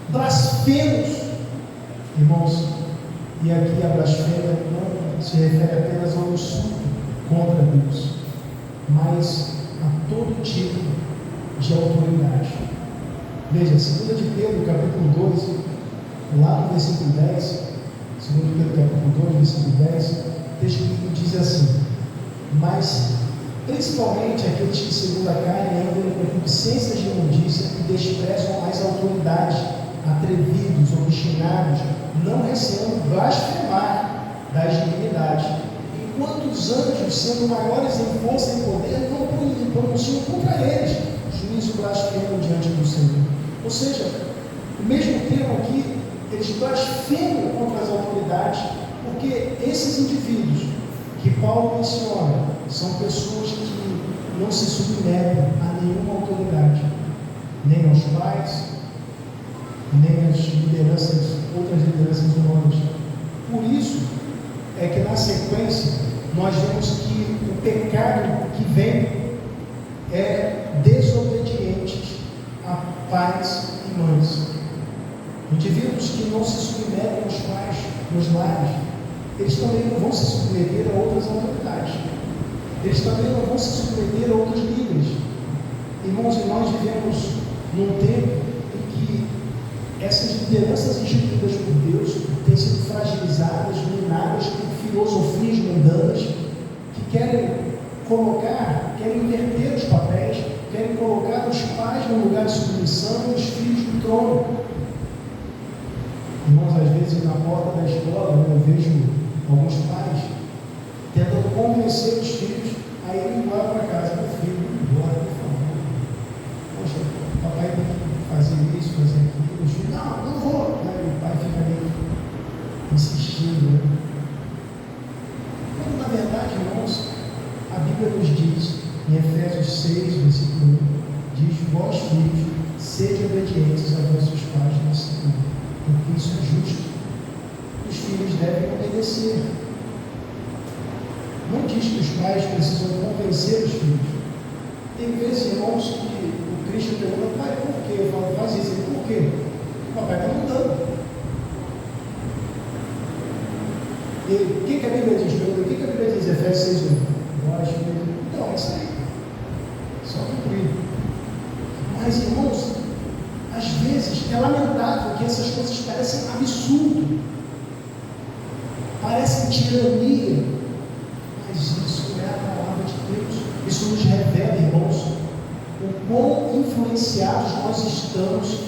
blasfemos, irmãos, e aqui a blasfêmia não se refere apenas ao insulto contra Deus, mas a todo tipo de autoridade. Veja, 2 de Pedro, capítulo 2, lá no versículo 10, 2 Pedro, capítulo 2, versículo 10, o texto diz assim: mas principalmente aqueles que segundo a carne andam em concupiscências de imundícia e desprezam as autoridades, atrevidos, obstinados, não receando blasfemar das divindades, enquanto os anjos, sendo maiores em força e poder, não pronunciam contra eles juízo blasfemo diante do Senhor. Ou seja, o mesmo termo aqui, eles blasfemam contra as autoridades, porque esses indivíduos que Paulo menciona são pessoas que não se submetem a nenhuma autoridade, nem aos pais, nem às lideranças, outras lideranças humanas. Por isso é que na sequência nós vemos que o pecado que vem é desobedientes a pais e mães. Indivíduos que não se submetem aos pais nos lares, eles também não vão se submeter a outras autoridades. Eles também não vão se submeter a outros líderes. Irmãos, e nós vivemos num tempo em que essas lideranças instituídas por Deus têm sido fragilizadas, minadas por filosofias mundanas que querem inverter os papéis, querem colocar os pais no lugar de submissão e os filhos no trono. Irmãos, às vezes na porta da escola eu vejo alguns pais tentando convencer os filhos a irem embora para casa. Meu filho, embora, por favor. Poxa, papai tem que fazer isso, fazer aquilo. Os filhos, não vou. Aí o pai fica ali insistindo. Né? Quando na verdade, irmãos, a Bíblia nos diz, em Efésios 6, versículo 1, diz: vós filhos, sede obedientes a vossos pais no Senhor, porque isso é justo. Os filhos devem obedecer. Não diz que os pais precisam convencer os filhos. Tem vezes, irmãos, que o Cristo pergunta: pai, por quê? Eu falo: faz isso. Ele: por quê? O papai está mandando. O que a Bíblia diz? O que a Bíblia diz? Efésios 6, 1. Então, é isso aí. Só cumprir. Mas, irmãos, às vezes é lamentável que essas coisas parecem absurdo, parecem tirania, mas isso é a palavra de Deus. Isso nos revela, irmãos, o quão influenciados nós estamos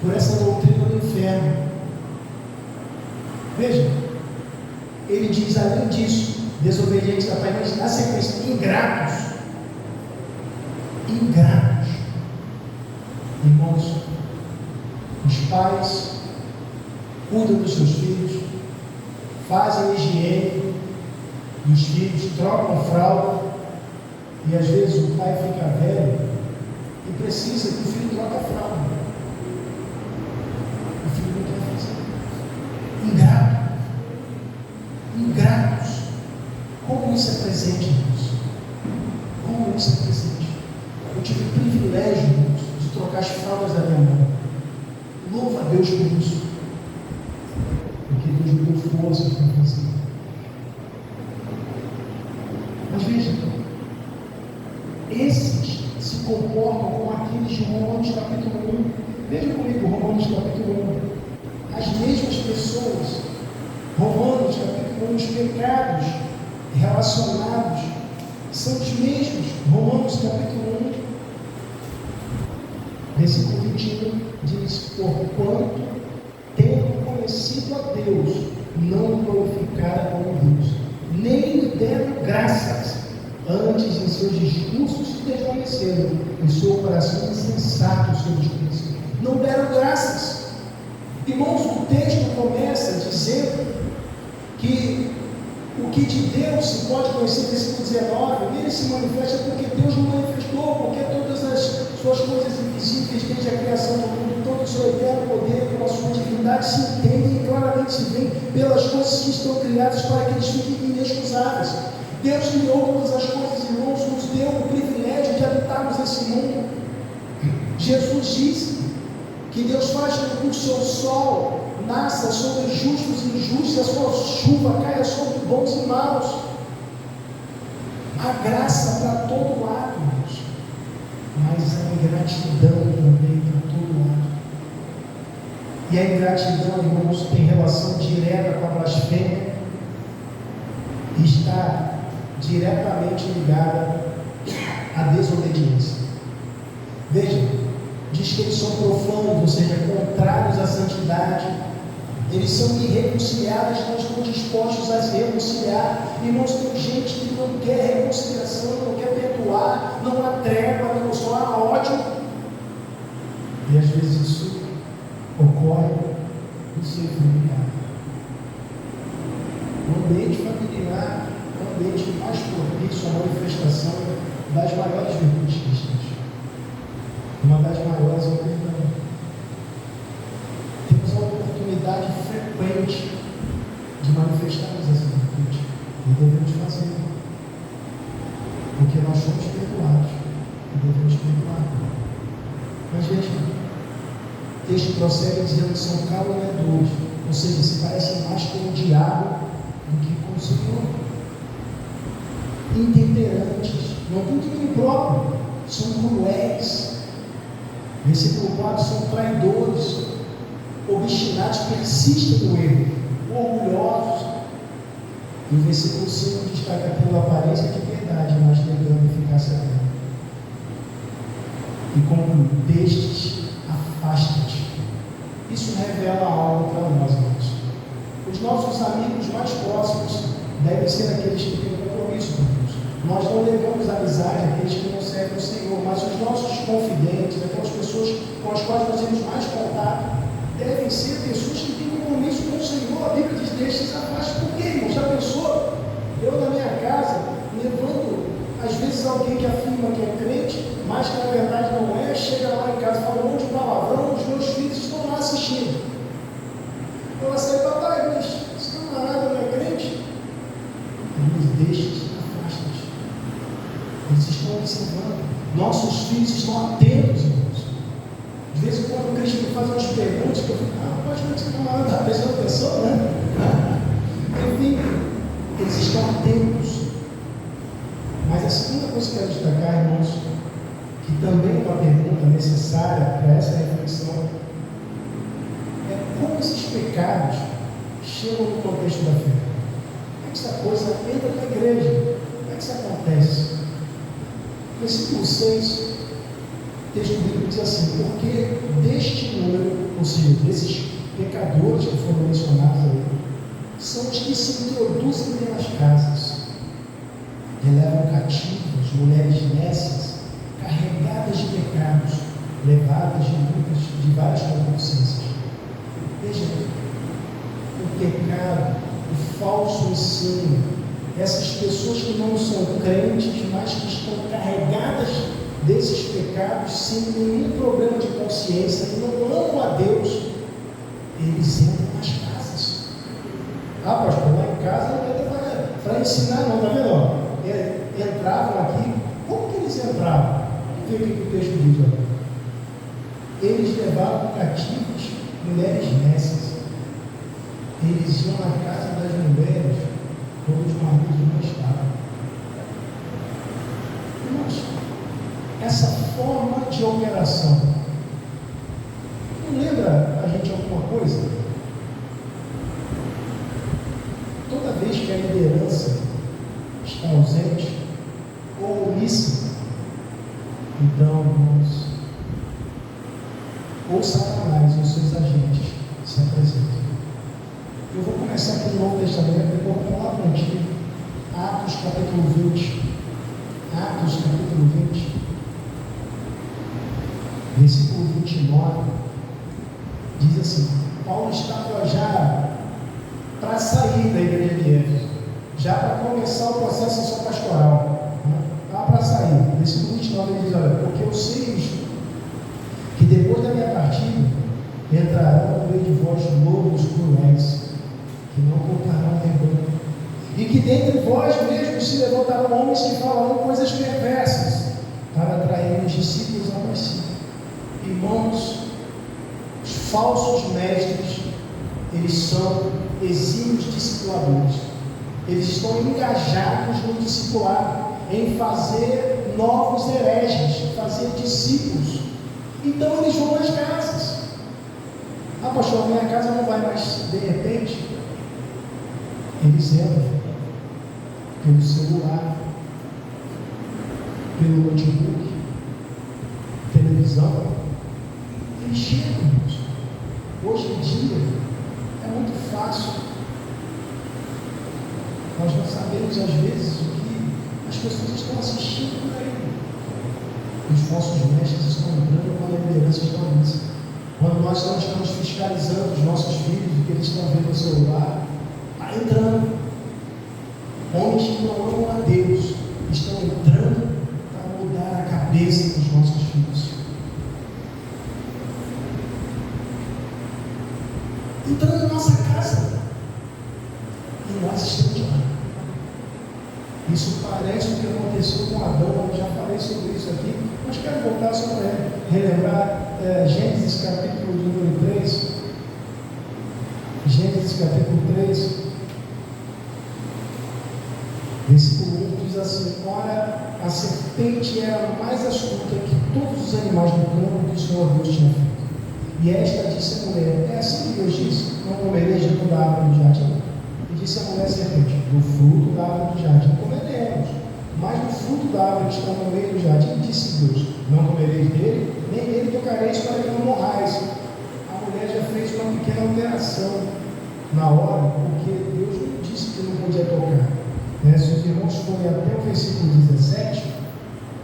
por essa doutrina do inferno. Veja, ele diz, além disso, desobedientes a pai, mas na sequência, ingratos. Irmãos, os pais cuidam dos seus filhos, fazem higiene dos filhos, trocam fralda, E às vezes o pai fica velho e precisa que o filho troque a fralda. O filho não quer fazer. Ingrato. Ingratos. Como isso é presente, irmãos? Como isso é presente? Eu tive o privilégio, irmãos, de trocar as fraldas da minha mãe. Louva a Deus por isso. Porque Deus me deu força para fazer. Mas veja, esses se comportam como aqueles de Romanos capítulo 1. Veja comigo Romanos capítulo 1. As mesmas pessoas. Romanos capítulo 1, os pecados relacionados são os mesmos. Romanos capítulo 1, versículo 21, diz: porquanto, tendo conhecido a Deus, não o glorificaram como Deus, nem lhe deram graças, antes em seus discursos se desvaneceram, em seu coração insensato sobre os príncipes. Não deram graças. Irmãos, o texto começa dizendo que o que de Deus se pode conhecer, versículo 19, nele se manifesta porque Deus não manifestou, porque todas as suas coisas invisíveis, desde a criação do mundo, todo o seu eterno poder, pela sua divindade, se entendem e claramente se veem pelas coisas que estão criadas para que eles fiquem inexcusáveis. Deus criou todas as coisas, irmãos, nos deu o privilégio de habitarmos esse mundo. Jesus disse que Deus faz com que o seu sol nasça sobre justos e injustos, a sua chuva caia sobre bons e maus. A graça para todo lado, irmãos, mas a ingratidão também para todo lado. E a ingratidão, irmãos, tem relação direta com a blasfêmia e está diretamente ligada à desobediência. Veja, diz que eles são profanos, ou seja, contrários à santidade. Eles são irreconciliáveis, não estão dispostos a se reconciliar. Irmãos, tem gente que não quer reconciliação, não quer perdoar, não há trégua, não só há ódio. E às vezes isso ocorre no seio familiar. No ambiente familiar, é o ambiente mais propício à manifestação das maiores virtudes cristãs. Uma das maiores é o perdão. Temos a oportunidade frequente de manifestarmos essa virtude e devemos fazer, porque nós somos perdoados e devemos perdoar. Mas veja, o texto prossegue dizendo que são caluniadores, ou seja, se parecem mais com o diabo do que com o Senhor. Intemperantes, não tem domínio próprio, são cruéis. Versículo 4, são traidores, obstinados, persistem no erro, orgulhosos. E o versículo 5 destaca pela aparência de piedade, mas negando a eficácia dela. E como destes, afasta-te. Isso revela algo para nós, irmãos. Os nossos amigos mais próximos devem ser aqueles que têm compromisso com Deus. Nós não levamos amizade àqueles que não servem o Senhor, mas os nossos confidentes, aquelas pessoas com as quais nós temos mais contato, devem ser pessoas que têm compromisso com o Senhor. A Bíblia diz: deixe-se abaixo. Por quê, irmão? Já pensou? Eu na minha casa, levando às vezes alguém que afirma que é crente, mas que na verdade não é, chega lá em casa e fala um monte de palavrão, os meus filhos estão lá assistindo. Eu vou sair: papai, mas esse camarada não é crente? Ele deixa-se, afasta-te. Eles estão observando. Nossos filhos estão atentos, irmãos. De vez em quando o Cristo me faz umas perguntas que eu fico: rapaz, como esse camarada está prestando atenção, né? Enfim, eles estão atentos. Mas a segunda coisa que eu quero destacar, irmãos, que também é uma pergunta necessária para essa reflexão, é como esses pecados chegam no contexto da fé. Como é que essa coisa entra na igreja? Como é que isso acontece? Versículo 6, o texto bíblico diz assim: porque deste número, ou seja, desses pecadores que foram mencionados aí, são os que se introduzem pelas casas, levam cativas mulheres nécias, carregadas de pecados, levadas de lutas de várias concupiscências. Veja, o pecado, o falso ensino, essas pessoas que não são crentes, mas que estão carregadas desses pecados, sem nenhum problema de consciência, que não amam a Deus, eles entram nas casas. Ah, pastor, lá em casa não é para ensinar, não, tá vendo? Entravam aqui, como que eles entravam? Vê o que o texto diz, ó. Eles levavam cativos mulheres nécias. Eles iam na casa das mulheres quando os maridos não estavam. Irmãos, essa forma de operação não lembra a gente alguma coisa? Toda vez que a liderança está ausente ou omissa, então, irmãos, ou Satanás ou seus agentes se apresentam. Eu vou começar aqui no Novo Testamento, depois vou lá para o Antigo. Atos capítulo 20. Atos capítulo 20. Versículo 29. Diz assim: Paulo estava já para sair da igreja de Éfeso, já para começar o processo pastoral. Estava para sair. Versículo 29 ele diz: olha, porque eu sei isto, que depois da minha partida entrarão no meio de vós lobos cruéis, que não pouparão rebanho, e que dentre vós mesmos se levantarão homens que falarão coisas perversas, para atrair os discípulos a si. Irmãos, os falsos mestres, eles são exímios discipuladores. Eles estão engajados no discipulado, em fazer novos hereges, fazer discípulos. Então eles vão nas casas. Ah, pastor, minha casa não vai mais. De repente, eles entram pelo celular, pelo notebook, televisão. Eles chegam, irmãos. Hoje em dia é muito fácil. Nós não sabemos às vezes o que as pessoas estão assistindo por aí. Os falsos mestres estão entrando quando a liderança está nisso. Quando nós não estamos fiscalizando os nossos filhos, o que eles estão vendo no celular, está entrando. Homens que não amam a Deus estão entrando para mudar a cabeça dos nossos filhos. Entrando na nossa casa. E nós estamos lá. Isso parece o que aconteceu com Adão. Eu já falei sobre isso aqui, mas quero voltar só para relembrar Gênesis capítulo número 3. Gênesis capítulo 3, versículo 1 diz assim: ora, a serpente era mais astuta que todos os animais do campo que o Senhor Deus tinha feito. E esta disse a mulher: é assim que Deus disse, não comereis de toda a árvore do jardim? E disse a mulher serpente: do fruto da árvore do jardim comeremos, mas do fruto da árvore que está no meio do jardim, disse Deus: não comereis dele, nem dele tocareis, para que não morrais. A mulher já fez uma pequena alteração na hora, porque Deus não disse que não podia tocar. Se os irmãos forem até o versículo 17,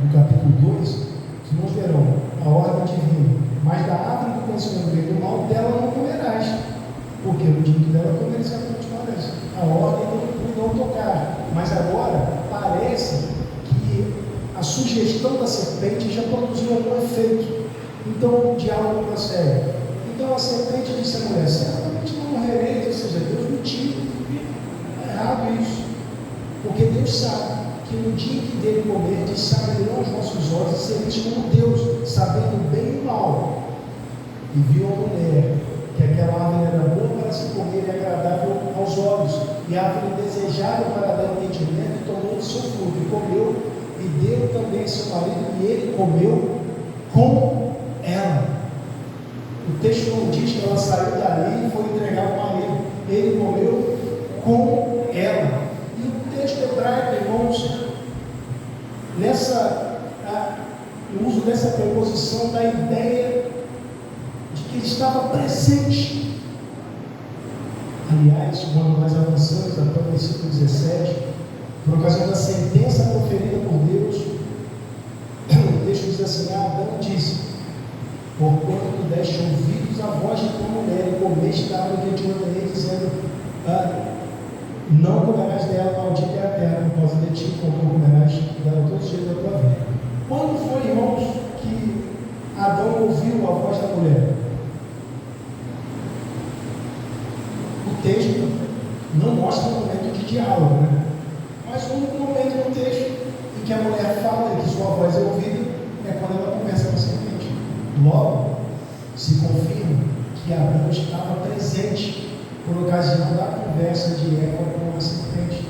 do capítulo 2, os irmãos verão a ordem divina: mas da árvore do conhecimento do bem e do mal, dela não comerás, porque no dia que dela comereis, continuarás. A ordem não tocar. Mas agora parece que a sugestão da serpente já produziu algum efeito. Então o diálogo prossegue. Então a serpente disse à mulher: certamente não morrereis. Ou seja, Deus mentiu. É errado isso. Porque Deus sabe que no dia que dele comer, abrirão os vossos olhos e sereis como Deus, sabendo o bem e o mal. E viu a mulher que aquela árvore era boa para se comer e agradável aos olhos, e a árvore desejável para dar entendimento, e tomou o seu fruto, e comeu, e deu também a seu marido, e ele comeu com ela. O texto não diz que ela saiu dali e foi entregar ao marido. Ele comeu com ela. E o texto hebraico, irmãos, no uso dessa preposição, dá a ideia de que ele estava presente. Aliás, quando nós avançamos até o versículo 17, por ocasião da sentença proferida por Deus, o texto diz assim: Adão disse: porquanto deste ouvidos à voz de tua mulher, e comeste da árvore que eu te ordenei, dizendo: não comerás dela, maldita é a terra, por causa de ti, como comerás dela todos os dias da tua vida. Quando foi, irmãos, que Adão ouviu a voz da mulher? O texto não mostra um momento de diálogo, né? Mas o único momento no texto em que a mulher fala e que sua voz é ouvida é quando ela conversa com a serpente. Logo, se confirma que Adão estava presente por ocasião da conversa de Eva com a serpente.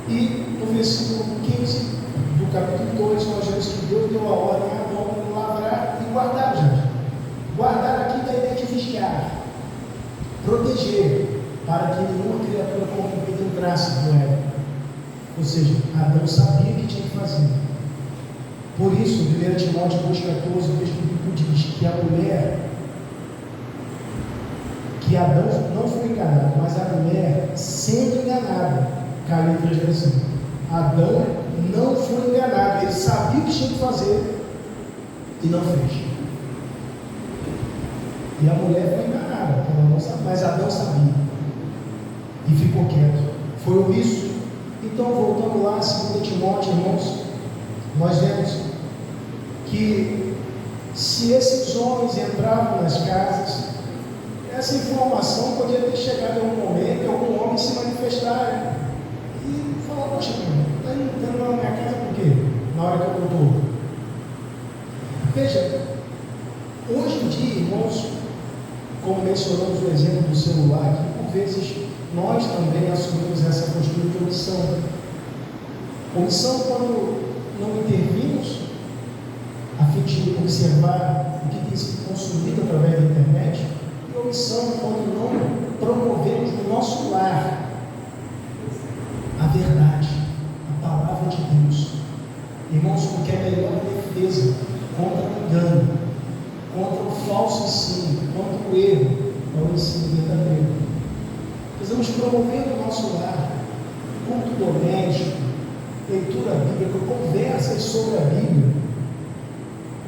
E no versículo 15 do capítulo 2, nós vemos que Deus deu a ordem a Adão para lavrar e guardar, gente. Guardar aqui da ideia de vigiar, proteger, para que nenhuma criatura corrompida entrasse no Eva. Ou seja, Adão sabia o que tinha que fazer. Por isso, 1 Timóteo 2,14, o texto bíblico diz que a mulher, que Adão não foi enganado, mas a mulher, sendo enganada, caiu em transgressão. Adão não foi enganado, ele sabia o que tinha que fazer e não fez. E a mulher foi enganada, ela não sabia, mas Adão sabia e ficou quieto. Foi omisso. Então, voltando lá, 2 Timóteo, irmãos, nós vemos que se esses homens entravam nas casas, essa informação podia ter chegado em algum momento, e algum homem se manifestar e falar: poxa, está entrando na minha casa por quê? Na hora que eu estou. Veja, hoje em dia, irmãos, como mencionamos o exemplo do celular aqui, por vezes nós também assumimos essa postura de omissão. Omissão quando não intervimos a fim de observar o que tem sido consumido através da internet, e omissão quando não promovemos no nosso lar a verdade, a palavra de Deus. Irmãos, porque é a melhor defesa contra o engano, contra o falso ensino, contra o erro, é o ensino verdadeiro. Precisamos promover no nosso lar culto doméstico, leitura bíblica, conversas sobre a Bíblia.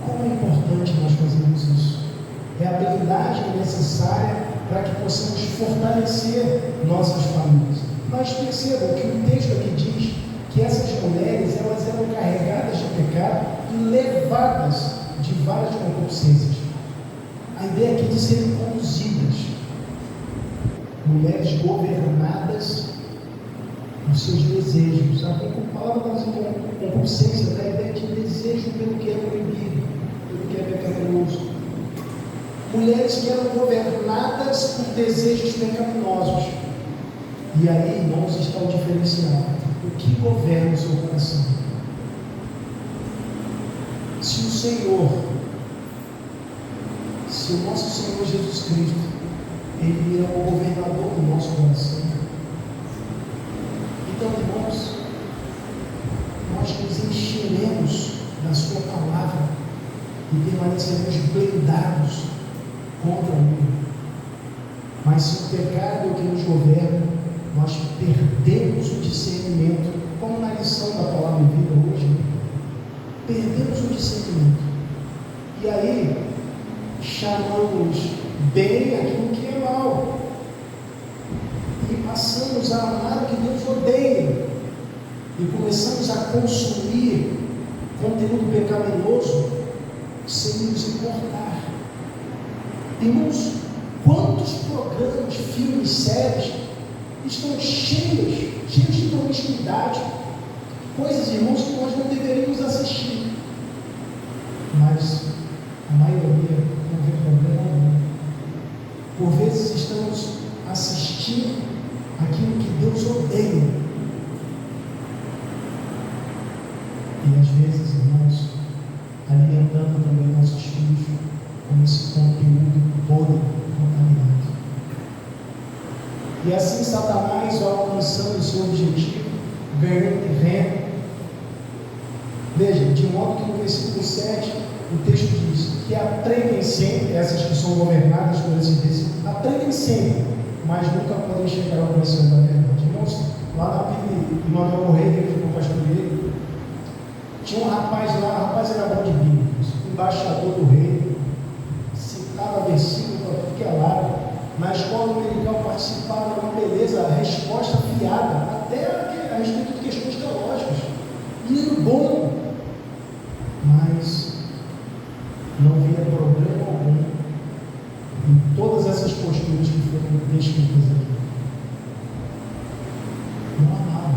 Como é importante nós fazermos isso? É a habilidade necessária para que possamos fortalecer nossas famílias. Mas percebam que o texto aqui diz que essas mulheres, elas eram carregadas de pecado e levadas de várias concupiscências. A ideia aqui de serem conduzidas. Mulheres governadas nos seus desejos. A palavra concupiscência dá a ideia de desejo pelo que é proibido, pelo que é pecaminoso. Mulheres que eram governadas por desejos pecaminosos. E aí, irmãos, está o diferencial. O que governa o seu coração? Se o Senhor, se o nosso Senhor Jesus Cristo, Ele é o governador do nosso coração. Então, irmãos, nós nos encheremos da sua palavra e permaneceremos blindados contra o mundo. Mas se o pecado é o que nos governa, nós perdemos o discernimento, como na lição da palavra de vida hoje, né? Perdemos o discernimento. E aí, chamamos bem aquilo que é mal. E passamos a amar o que Deus odeia. E começamos a consumir conteúdo pecaminoso sem nos importar. Irmãos, quantos programas, filmes, séries estão cheios de promiscuidade, coisas, irmãos, que nós não deveríamos assistir, mas a maioria não vê problema nenhum. Por vezes estamos assistindo aquilo que Deus odeia, e às vezes, irmãos, alimentando também nossos filhos com esse conteúdo todo contaminado. E assim Satanás vai alcançando o seu objetivo, ganhando terreno. Veja, de modo que no versículo 7, o texto diz que aprendem sempre, essas que são governadas por esse versículo, aprendem sempre, mas nunca podem chegar ao conhecimento da verdade. Irmãos, lá na PIB, Emmanuel Correia, que ficou pastoreiro, tinha um rapaz lá, o rapaz era bom de Bíblia, embaixador do rei, citava versículo para tudo que é lado, mas escola dominical participava, era uma beleza, a resposta afiada, até a respeito de questões teológicas. Menino bom, mas não via problema algum em todas essas posturas que foram descritas aqui. Não amava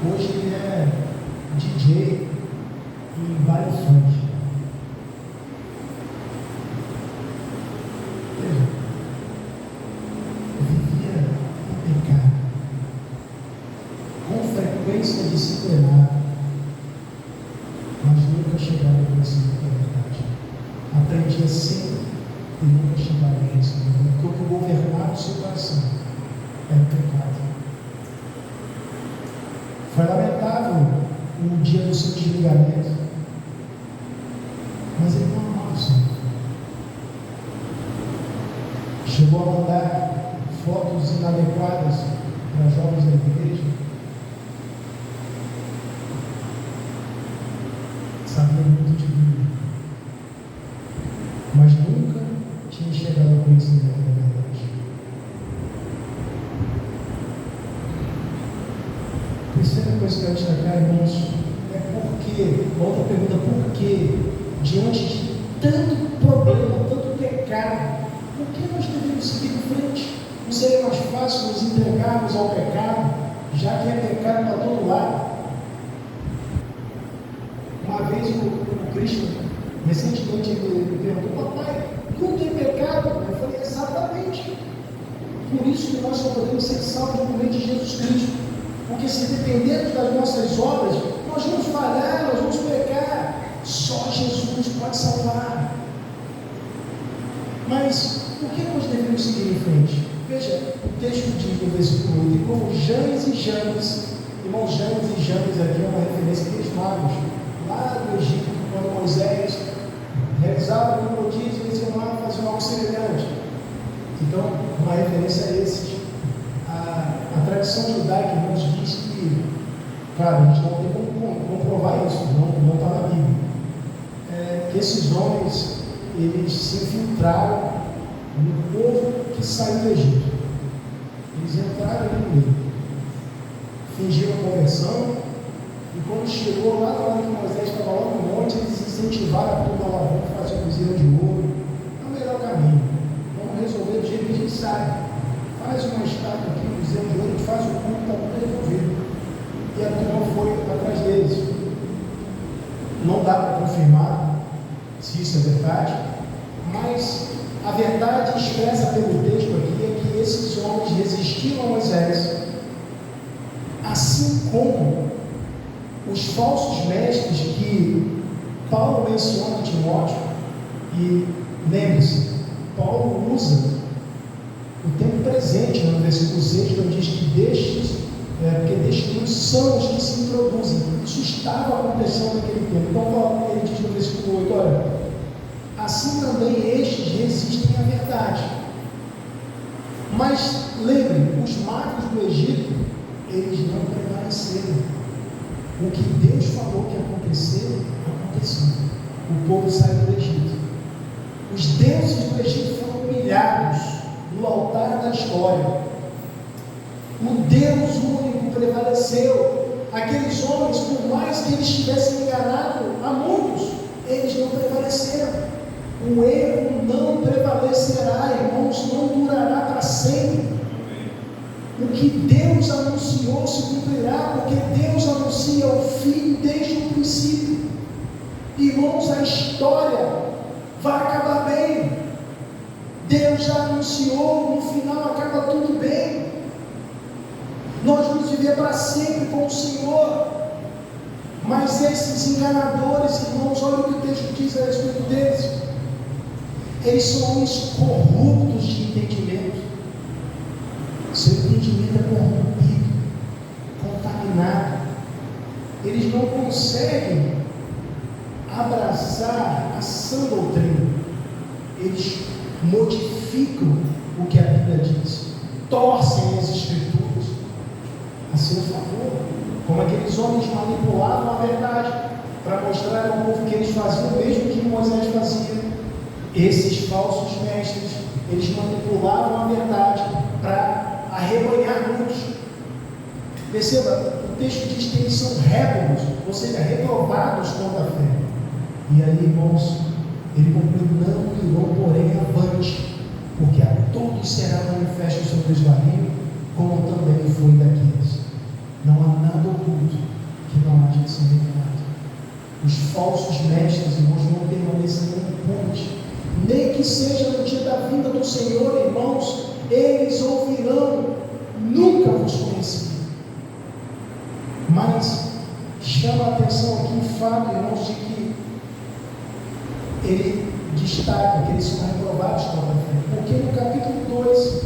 Deus. Hoje ele é DJ em baile funk. Veja, vivia em pecado, com frequência disciplinado, mas nunca chegava a conhecimento da verdade. Aprendia sempre e nunca chegava a conhecimento, porque o que governava o seu coração era o pecado. Foi lamentável o dia do seu desligamento, mas ele não amava o Senhor. Chegou a mandar fotos inadequadas para jovens da igreja. Sabia muito de Bíblia, mas nunca tinha chegado ao conhecimento da verdade. Terceira coisa que eu quero destacar, irmãos, é porque, outra pergunta, por que, diante de tanto problema, tanto pecado, por que nós devemos seguir em frente? Não seria mais fácil nos entregarmos ao pecado, já que é pecado para todo lado? Uma vez o Cristo, recentemente, ele me perguntou: papai, não tem pecado? Eu falei: exatamente. Por isso que nós só podemos ser salvos por meio de Jesus Cristo. Porque se dependermos das nossas obras, nós vamos falhar, nós vamos pecar. Só Jesus pode salvar. Mas por que nós devemos seguir em frente? Veja, o texto diz no versículo 8: e como Janes e Janes, irmãos, Janes e Janes aqui é uma referência dos magos, lá do Egito, quando Moisés realizava um prodígio, eles iam lá fazer algo semelhante. Então, uma referência a esses. A tradição judaica, irmãos, diz que, claro, a gente não tem como comprovar isso, não está na Bíblia, que esses homens, eles se infiltraram no povo que saiu do Egito. Eles entraram ali no meio, fingiram conversão, e quando chegou lá na hora que Moisés estava lá no monte, eles incentivaram a turma lá, vamos fazer um bezerro de ouro. É o melhor caminho, vamos resolver do jeito que a gente sabe. Faz uma estátua aqui, um bezerro de ouro, a gente faz o culto para poder resolver. E a turma foi atrás deles. Não dá para confirmar se isso é verdade, mas a verdade expressa pelo texto aqui é que esses homens resistiram a Moisés, assim como os falsos mestres que Paulo menciona em Timóteo. E lembre-se, Paulo usa o tempo presente, no versículo 6, quando diz que porque destes são os que se introduzem. Isso estava acontecendo naquele tempo. Então ele diz no versículo 8, olha, assim também estes resistem à verdade. Mas lembre, os magos do Egito, eles não prevaleceram. O que Deus falou que ia acontecer, aconteceu. O povo saiu do Egito. Os deuses do Egito foram humilhados no altar da história. O Deus único prevaleceu. Aqueles homens, por mais que eles tivessem enganado a muitos, eles não prevaleceram. O erro não prevalecerá, irmãos, não durará para sempre. O que Deus anunciou se cumprirá, porque Deus anuncia o fim desde o princípio. Irmãos, a história vai acabar bem. Deus já anunciou, no final acaba tudo bem. Nós vamos viver para sempre com o Senhor. Mas esses enganadores, irmãos, olha o que o texto diz a respeito deles. Eles são homens corruptos de entendimento. Seu entendimento é corrompido, contaminado. Eles não conseguem abraçar a sã doutrina. Eles modificam o que a Bíblia diz, torcem as Escrituras a seu favor, como aqueles homens manipulavam a verdade para mostrar ao povo que eles faziam o mesmo que Moisés fazia. Esses falsos mestres, eles manipulavam a verdade para arrebanhar muitos. Perceba, o texto diz que eles são réprobos, ou seja, reprovados contra a fé. E aí, irmãos, ele conclui: não irão, porém, avante, porque a todos será manifesto o seu desvario, como também foi daqueles. Não há nada oculto que não haja de ser revelado. Os falsos mestres, irmãos, não permanecerão impunes, nem que seja no dia da vinda do Senhor, irmãos, eles ouvirão: nunca vos conheci. Mas chama a atenção aqui o fato, irmãos, de que ele destaca que eles são reprovados contra a fé, porque no capítulo 2,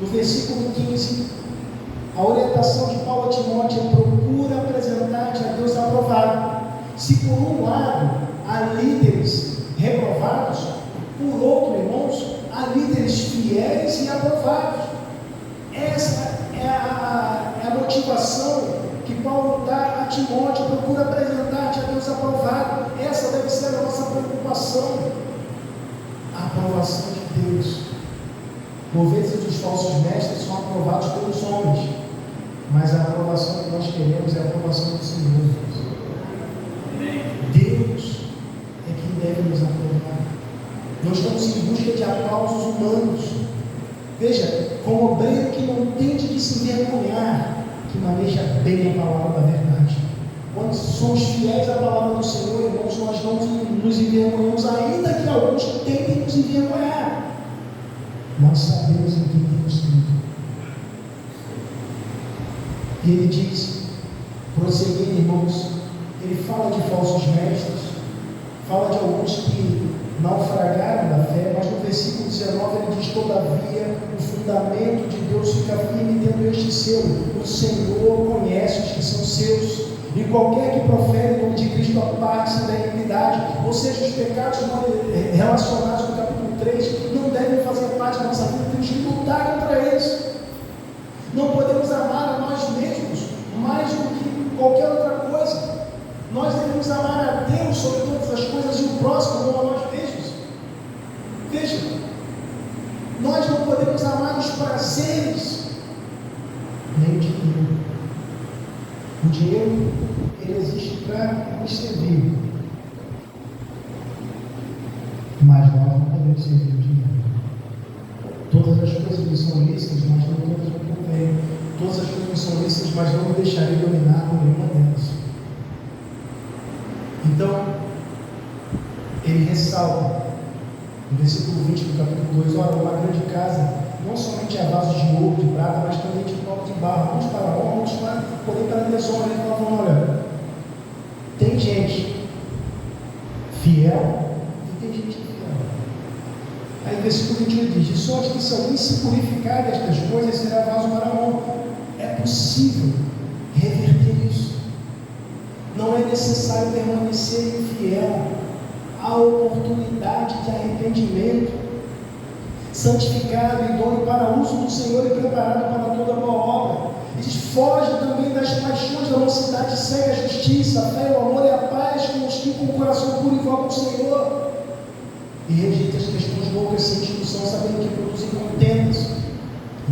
no versículo 15, a orientação de Paulo a Timóteo é: procura apresentar-te a Deus aprovado. Se por um lado há líderes reprovados, por outro, irmãos, há líderes fiéis e aprovados. Essa é a motivação que Paulo dá a Timóteo: procura apresentar-te a Deus aprovado. Essa deve ser a nossa preocupação, a aprovação de Deus. Por vezes os falsos mestres são aprovados pelos homens, mas a aprovação que nós queremos é a aprovação do Senhor. Deus é quem deve nos aprovar. Nós estamos em busca de aplausos humanos. Veja, como obreiro que não tende de se envergonhar, que maneja bem a palavra da verdade. Quando somos fiéis à palavra do Senhor, irmãos, nós não nos envergonhamos, ainda que alguns tentem nos envergonhar. Nós sabemos em quem temos crido. E ele diz, prosseguindo, irmãos, ele fala de falsos mestres, fala de alguns que naufragaram da fé, mas no versículo 19 ele diz: todavia o fundamento de Deus fica firme tendo este selo: o Senhor conhece os que são seus, e qualquer que profere o nome de Cristo aparte-se da iniquidade. Ou seja, os pecados relacionados no capítulo 3 não devem fazer parte da nossa vida, temos que lutar contra eles. Não podemos amar a nós mesmos mais do que qualquer outra coisa. Nós devemos amar a Deus sobre todas as coisas e o próximo como a nós mesmos. Veja, nós não podemos amar os prazeres, nem o dinheiro. O dinheiro, ele existe para nos servir, mas nós não podemos servir o dinheiro. Todas as coisas me são lícitas, mas não todas me convêm. Todas as coisas me são lícitas, mas não me deixarei dominar por nenhuma delas. Então, ele ressalta, no versículo 20 do capítulo 2, ora, uma grande casa, não somente há vasos de ouro, de prata, mas também de copo de barro, uns para honra, outros para poder para desonra. Ele fala: olha, tem gente fiel e tem gente infiel. Aí o versículo 21 diz: de sorte que se alguém se purificar destas coisas, será vaso para honra. É possível reverter isso. Não é necessário permanecer infiel. Há oportunidade de arrependimento, santificado e idôneo para o uso do Senhor e preparado para toda boa obra. E diz: foge também das paixões da mocidade, segue a justiça, a fé, o amor e a paz com os que com o coração puro invocam o Senhor. E rejeita as questões loucas sem discussão, sabendo que produzem contendas.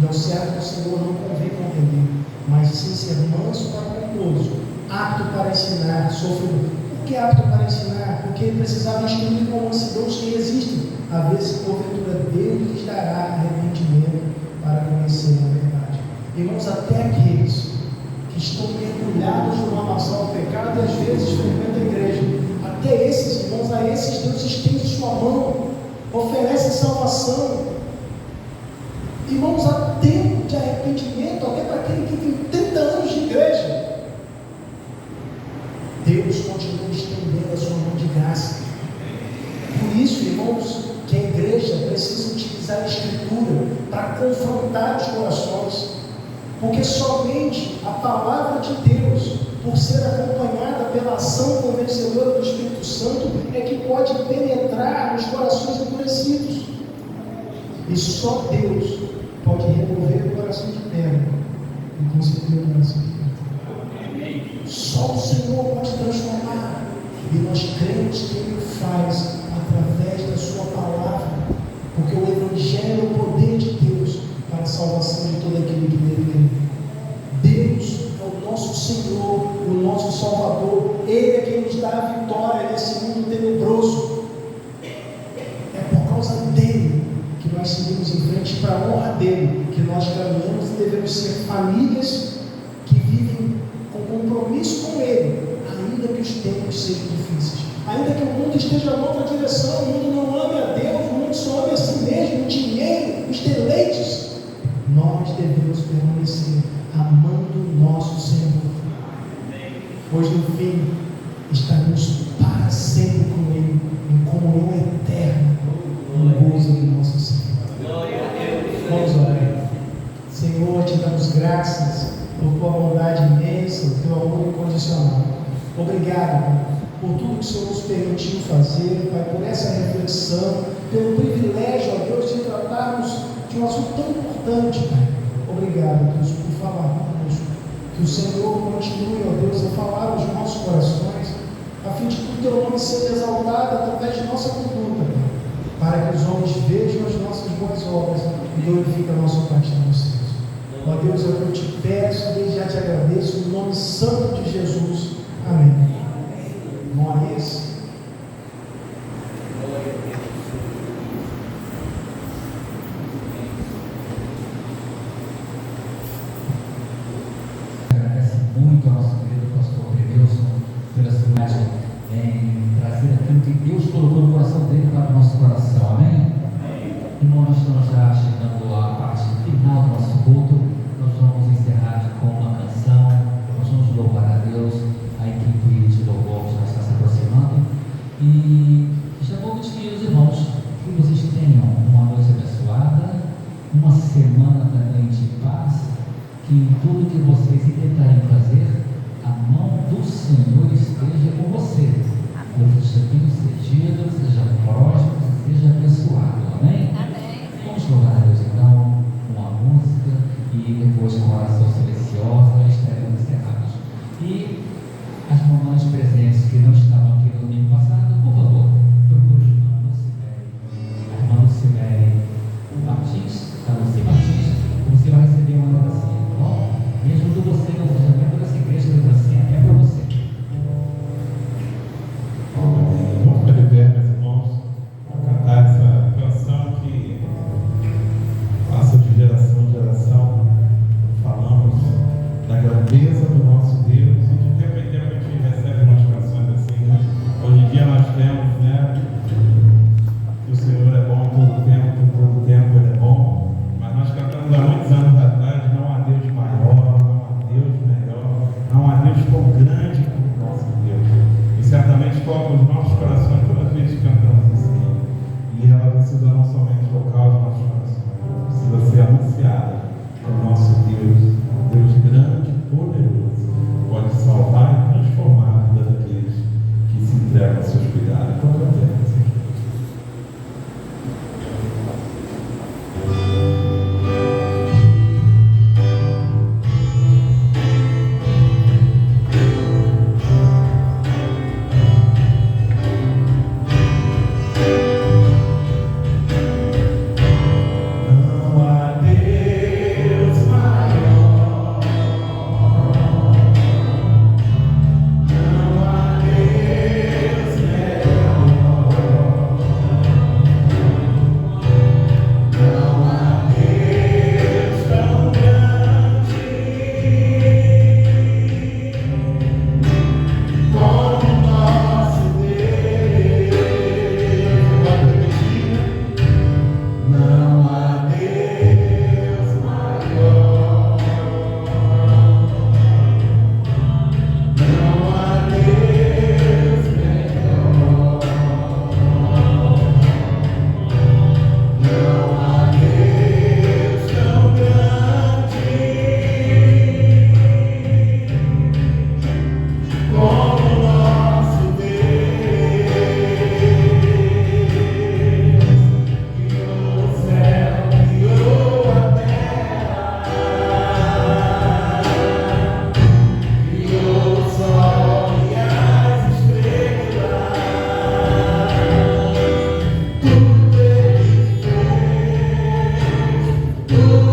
E ao servo do Senhor não convém contender, mas sim ser manso para com todos, apto para ensinar, sofredor. Por que apto para ensinar? Porque ele precisava instruir com mansidão os que resistem, a ver se porventura Deus lhes dará arrependimento para conhecer a verdade. Irmãos, até aqueles que estão mergulhados no lamaçal do pecado e às vezes frequentam a igreja, até esses irmãos, a esses Deus estende sua mão, oferece salvação. Irmãos, há tempo de arrependimento, até para aquele que tem 30 anos de igreja. Deus continua estendendo a sua mão de graça. Por isso, irmãos, que a igreja precisa utilizar a Escritura para confrontar os corações, porque somente a palavra de Deus, por ser acompanhada pela ação convencedora do Espírito Santo, é que pode penetrar nos corações endurecidos. E só Deus pode remover o coração de pedra e conceder o coração de pedra. Só o Senhor pode transformar, e nós cremos que Ele o faz através da sua palavra. Salvador. Ele é quem nos dá a vitória nesse mundo tenebroso. É por causa dele que nós seguimos em frente, para a honra dele que nós caminhamos, e devemos ser famílias que vivem com compromisso com ele, ainda que os tempos sejam difíceis, ainda que o mundo esteja em outra direção, o mundo não ame a Deus, o mundo só ame a si mesmo, o dinheiro, os deleites. Nós devemos permanecer amando o nosso Senhor, pois no fim estaremos para sempre com ele, em comunhão eterna, no gozo do nosso Senhor. Vamos orar. Senhor, te damos graças por tua bondade imensa, o teu amor incondicional. Obrigado, Pai, por tudo que o Senhor nos permitiu fazer, Pai, por essa reflexão, pelo privilégio, ó Deus, de tratarmos de um assunto tão importante, Pai. Obrigado, Deus, por falar conosco. Que o Senhor continue, ó Deus, a falar aos nossos corações, a fim de que o teu nome seja exaltado através de nossa conduta, Pai, para que os homens vejam as nossas boas obras e glorifiquem a nossa parte nos céus. Ó Deus, é o que eu te peço, desde já te agradeço, no nome santo de Jesus. Amém. Nós agradece muito ao nosso querido pastor Wilson pela sua imagem em trazer aquilo que Deus colocou no coração dele para o nosso coração. Amém? Irmão, nós estamos já chegando à parte final do nosso culto. Nós vamos encerrar com uma canção. Nós vamos louvar a Deus. A equipe de louvor já está se aproximando. E já vou despedir os irmãos. Que vocês tenham uma noite abençoada, uma semana também de paz. Que em tudo que vocês intentarem fazer, a mão do Senhor esteja com você. Deus seja bem-sucedido, seja próspero, seja abençoado. Amém? Amém. Vamos louvar a Deus então com a música e depois com a oração silenciosa estaremos encerrados. E as mamães presentes que não estavam aqui no domingo passado, por favor, procure a irmã Lucimere. A irmã Lucimere Martins, a Luci Martins, você vai receber uma lembrancinha, tá bom? Mesmo que você não seja membro dessa igreja, a lembrancinha é para você. Vamos ficar de pé, meus irmãos, para cantar essa canção que passa de geração em geração. Falamos da grandeza do nosso Deus e de tempo em tempo a gente recebe umas canções assim, né? Hoje em dia nós temos, né, que o Senhor é bom em todo tempo Ele é bom, mas nós cantamos há muitos anos atrás: não há Deus maior, não há Deus melhor, não há Deus tão grande como o nosso Deus. E certamente toca os nossos corações todas as vezes que cantamos assim. E ela precisa não somente tocar os nossos corações, precisa ser anunciada. O nosso Deus, Deus grande e poderoso, pode salvar e transformar a vida daqueles que se entregam aos seus cuidados. Então, cantemos. Não há Deus maior, não há Deus melhor, não há Deus tão grande como o nosso Deus. Pode repetir? Não há Deus maior, não há Deus melhor, não há Deus tão grande como o nosso Deus. Criou o céu, criou a terra, criou o sol e as estrelas. Tudo Ele fez, tudo